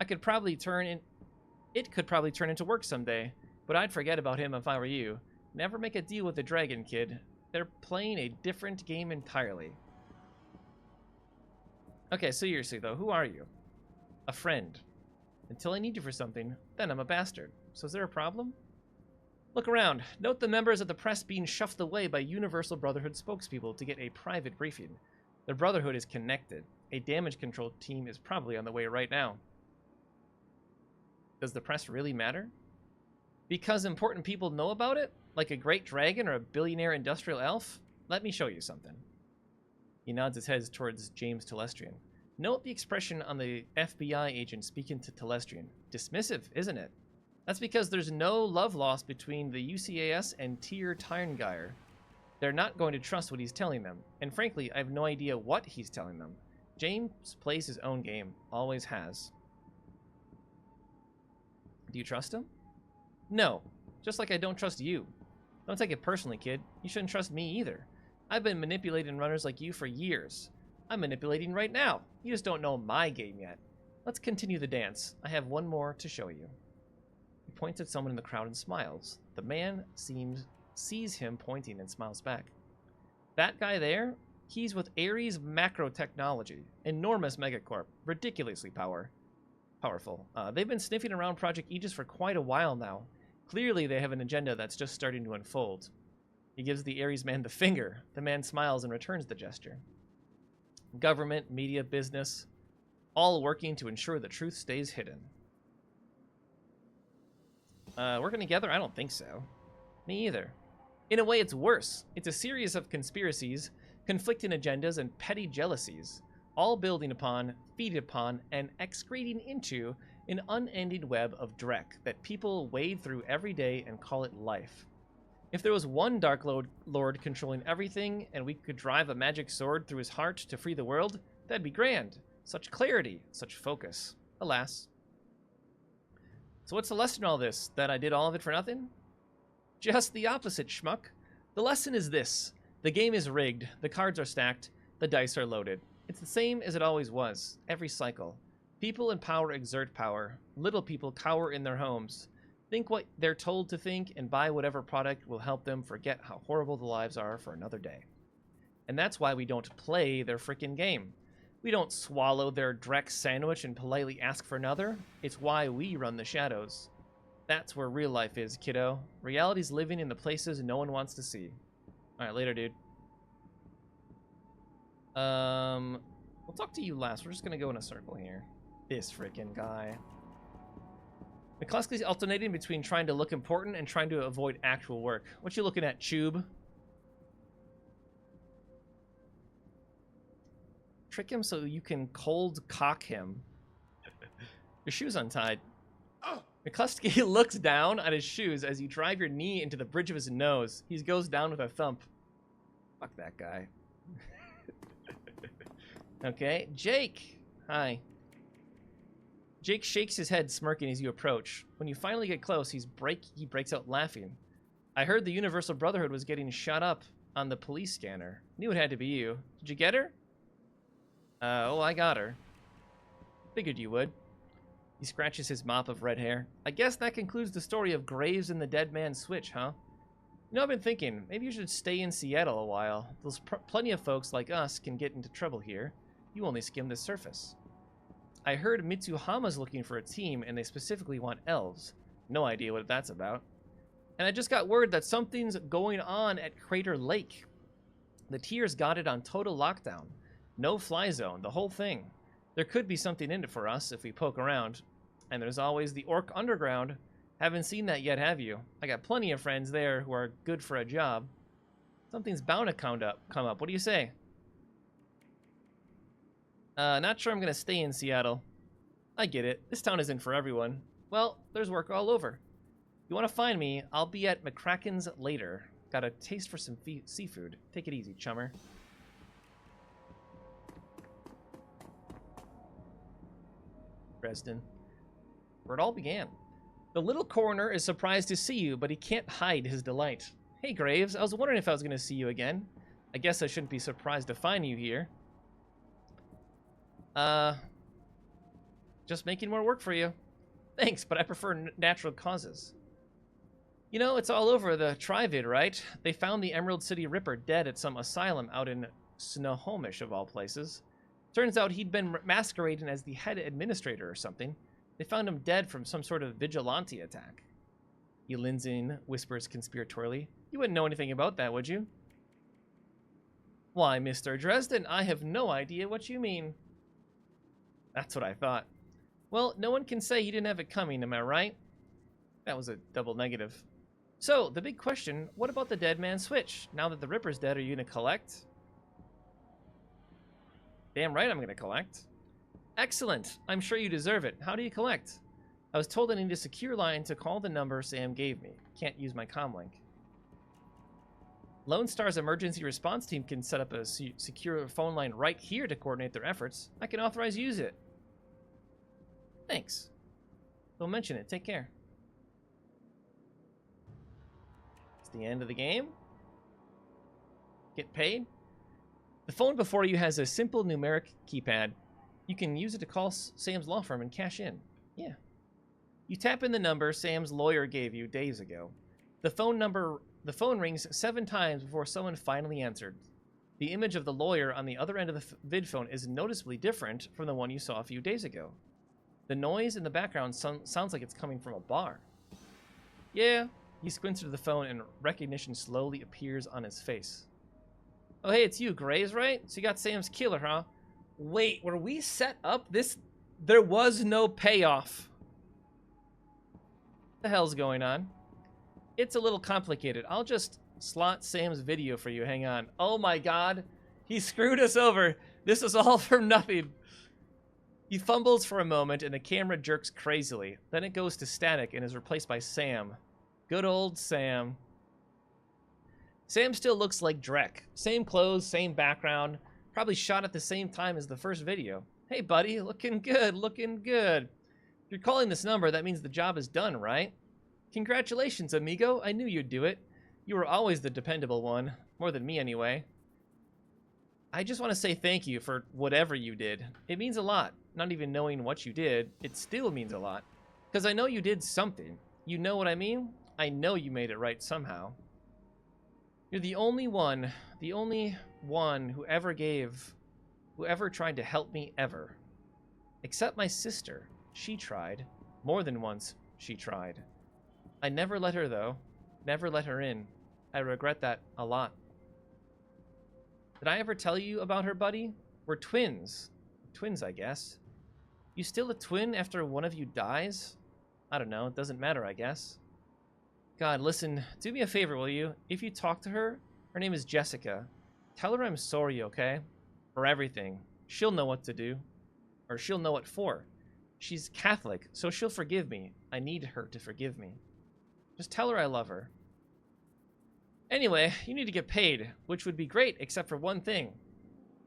It could probably turn into work someday, but I'd forget about him if I were you. Never make a deal with the dragon, kid. They're playing a different game entirely. Okay, seriously, though, who are you? A friend. Until I need you for something, then I'm a bastard. So is there a problem? Look around. Note the members of the press being shuffled away by Universal Brotherhood spokespeople to get a private briefing. The Brotherhood is connected. A damage control team is probably on the way right now. Does the press really matter? Because important people know about it? Like a great dragon or a billionaire industrial elf? Let me show you something. He nods his head towards James Telestrian. Note the expression on the FBI agent speaking to Telestrian. Dismissive, isn't it? That's because there's no love lost between the UCAS and Tyr Tyrngeir. They're not going to trust what he's telling them. And frankly, I have no idea what he's telling them. James plays his own game. Always has. Do you trust him? No. Just like I don't trust you. Don't take it personally, kid. You shouldn't trust me either. I've been manipulating runners like you for years. I'm manipulating right now. You just don't know my game yet. Let's continue the dance. I have one more to show you. He points at someone in the crowd and smiles. The man sees him pointing and smiles back. That guy there, he's with Ares Macro Technology. Enormous megacorp. Ridiculously powerful. They've been sniffing around Project Aegis for quite a while now. Clearly they have an agenda that's just starting to unfold. He gives the Ares man the finger. The man smiles and returns the gesture. Government, media, business, all working to ensure the truth stays hidden. Working together? I don't think so. Me either. In a way, it's worse. It's a series of conspiracies, conflicting agendas, and petty jealousies, all building upon, feeding upon, and excreting into an unending web of dreck that people wade through every day and call it life. If there was one Dark Lord controlling everything, and we could drive a magic sword through his heart to free the world, that'd be grand. Such clarity, such focus. Alas. So what's the lesson in all this? That I did all of it for nothing? Just the opposite, schmuck. The lesson is this. The game is rigged, the cards are stacked, the dice are loaded. It's the same as it always was, every cycle. People in power exert power. Little people cower in their homes. Think what they're told to think and buy whatever product will help them forget how horrible the lives are for another day. And that's why we don't play their frickin' game. We don't swallow their Drex sandwich and politely ask for another. It's why we run the shadows. That's where real life is, kiddo. Reality's living in the places no one wants to see. Alright, later, dude. We'll talk to you last. We're just gonna go in a circle here. This frickin' guy. McCluskey's alternating between trying to look important and trying to avoid actual work. What you looking at, Chube? Trick him so you can cold cock him. Your shoe's untied. McCluskey looks down at his shoes as you drive your knee into the bridge of his nose. He goes down with a thump. Fuck that guy. Okay, Jake. Hi. Jake shakes his head, smirking as you approach. When you finally get close, he breaks out laughing. I heard the Universal Brotherhood was getting shot up on the police scanner. Knew it had to be you. Did you get her? Oh, I got her. Figured you would. He scratches his mop of red hair. I guess that concludes the story of Graves and the Dead Man's Switch, huh? You know, I've been thinking, maybe you should stay in Seattle a while. There's plenty of folks like us can get into trouble here. You only skim the surface. I heard Mitsuhama's looking for a team, and they specifically want elves. No idea what that's about. And I just got word that something's going on at Crater Lake. The Tiers got it on total lockdown. No fly zone, the whole thing. There could be something in it for us if we poke around. And there's always the Orc Underground. Haven't seen that yet, have you? I got plenty of friends there who are good for a job. Something's bound to come up. What do you say? Not sure I'm gonna stay in Seattle. I get it. This town isn't for everyone. Well, there's work all over. You want to find me, I'll be at McCracken's later. Got a taste for some seafood. Take it easy, chummer. Dresden. Where it all began. The little coroner is surprised to see you, but he can't hide his delight. Hey, Graves. I was wondering if I was going to see you again. I guess I shouldn't be surprised to find you here. Just making more work for you. Thanks, but I prefer natural causes. You know, it's all over the Trivid, right? They found the Emerald City Ripper dead at some asylum out in Snohomish, of all places. Turns out he'd been masquerading as the head administrator or something. They found him dead from some sort of vigilante attack. Elinzin whispers conspiratorially. You wouldn't know anything about that, would you? Why, Mr. Dresden, I have no idea what you mean. That's what I thought. Well, no one can say he didn't have it coming, am I right? That was a double negative. So, the big question, what about the Dead Man Switch? Now that the Ripper's dead, are you going to collect? Damn right I'm going to collect. Excellent. I'm sure you deserve it. How do you collect? I was told I need a secure line to call the number Sam gave me. Can't use my comlink. Lone Star's emergency response team can set up a secure phone line right here to coordinate their efforts. I can authorize use it. Thanks. Don't mention it. Take care. It's the end of the game. Get paid. The phone before you has a simple numeric keypad. You can use it to call Sam's law firm and cash in. Yeah. You tap in the number Sam's lawyer gave you days ago. The phone rings 7 times before someone finally answered. The image of the lawyer on the other end of the vid phone is noticeably different from the one you saw a few days ago. The noise in the background sounds like it's coming from a bar. Yeah. He squints to the phone and recognition slowly appears on his face. Oh, hey, it's you, Graves, right? So you got Sam's killer, huh? Wait, were we set up this? There was no payoff. What the hell's going on? It's a little complicated. I'll just slot Sam's video for you. Hang on. Oh my god. He screwed us over. This is all for nothing. He fumbles for a moment and the camera jerks crazily. Then it goes to static and is replaced by Sam. Good old Sam. Sam still looks like Drek. Same clothes, same background. Probably shot at the same time as the first video. Hey, buddy. Looking good. Looking good. If you're calling this number, that means the job is done, right? Congratulations, amigo. I knew you'd do it. You were always the dependable one. More than me, anyway. I just want to say thank you for whatever you did. It means a lot. Not even knowing what you did, it still means a lot. Because I know you did something. You know what I mean? I know you made it right somehow. You're the only one who ever tried to help me ever. Except my sister. She tried. More than once, she tried. I never let her, though. Never let her in. I regret that a lot. Did I ever tell you about her, buddy? We're twins. Twins, I guess. You still a twin after one of you dies? I don't know. It doesn't matter, I guess. God, listen. Do me a favor, will you? If you talk to her, her name is Jessica. Tell her I'm sorry, okay? For everything. She'll know what to do. Or she'll know what for. She's Catholic, so she'll forgive me. I need her to forgive me. Just tell her I love her. Anyway, you need to get paid, which would be great, except for one thing.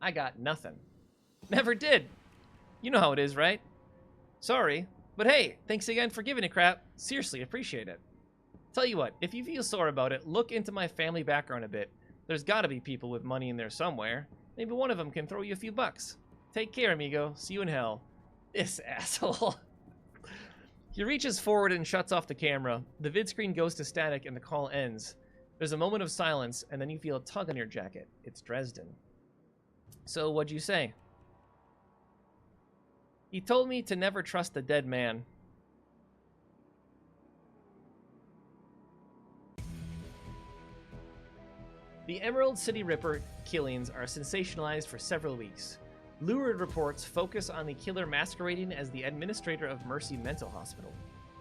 I got nothing. Never did. You know how it is, right? Sorry. But hey, thanks again for giving a crap. Seriously, appreciate it. Tell you what, if you feel sore about it, look into my family background a bit. There's gotta be people with money in there somewhere. Maybe one of them can throw you a few bucks. Take care, amigo. See you in hell. This asshole. He reaches forward and shuts off the camera. The vid screen goes to static and the call ends. There's a moment of silence, and then you feel a tug on your jacket. It's Dresden. So, what'd you say? He told me to never trust the dead man. The Emerald City Ripper killings are sensationalized for several weeks. Lurid reports focus on the killer masquerading as the administrator of Mercy Mental Hospital.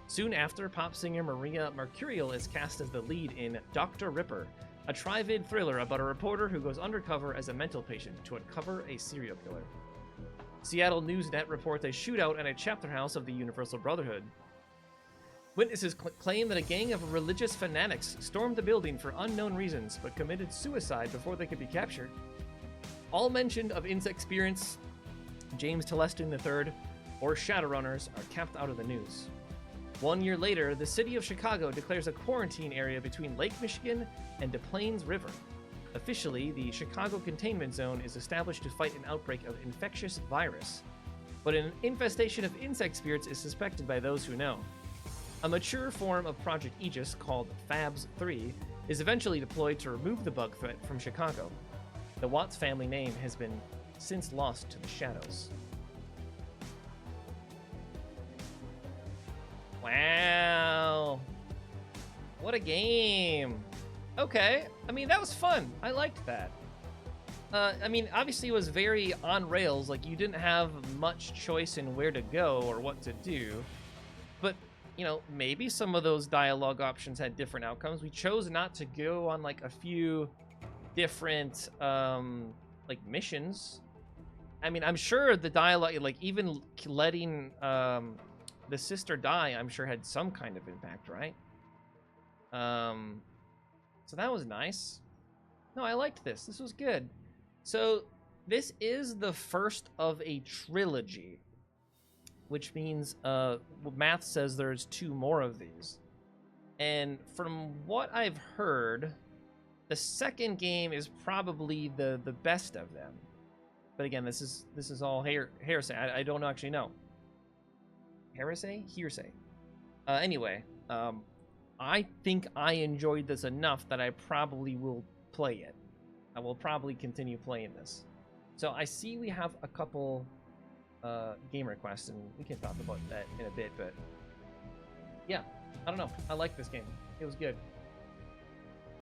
Soon after, pop singer Maria Mercurial is cast as the lead in Dr. Ripper, a tri-vid thriller about a reporter who goes undercover as a mental patient to uncover a serial killer. Seattle Newsnet reports a shootout at a chapter house of the Universal Brotherhood. Witnesses claim that a gang of religious fanatics stormed the building for unknown reasons, but committed suicide before they could be captured. All mention of inexperience, James Telestin III, or Shadowrunners are kept out of the news. 1 year later, the city of Chicago declares a quarantine area between Lake Michigan and Des Plaines River. Officially, the Chicago Containment Zone is established to fight an outbreak of infectious virus, but an infestation of insect spirits is suspected by those who know. A mature form of Project Aegis, called FABS 3, is eventually deployed to remove the bug threat from Chicago. The Watts family name has been since lost to the shadows. Wow. What a game. Okay. I mean, that was fun. I liked that. I mean, obviously it was very on rails. Like, you didn't have much choice in where to go or what to do. But, you know, maybe some of those dialogue options had different outcomes. We chose not to go on, like, a few different, like, missions. I mean, I'm sure the dialogue, like, even letting, the sister die, I'm sure had some kind of impact, right? So that was nice. No, I liked this. This was good. So this is the first of a trilogy, which means math says there's 2 more of these. And from what I've heard, the second game is probably the best of them. But again, this is all hearsay. I don't actually know. Hearsay. Anyway, I think I enjoyed this enough that I probably will play it. I will probably continue playing this. So I see we have a couple game requests, and we can talk about that in a bit, but yeah, I don't know. I like this game. It was good.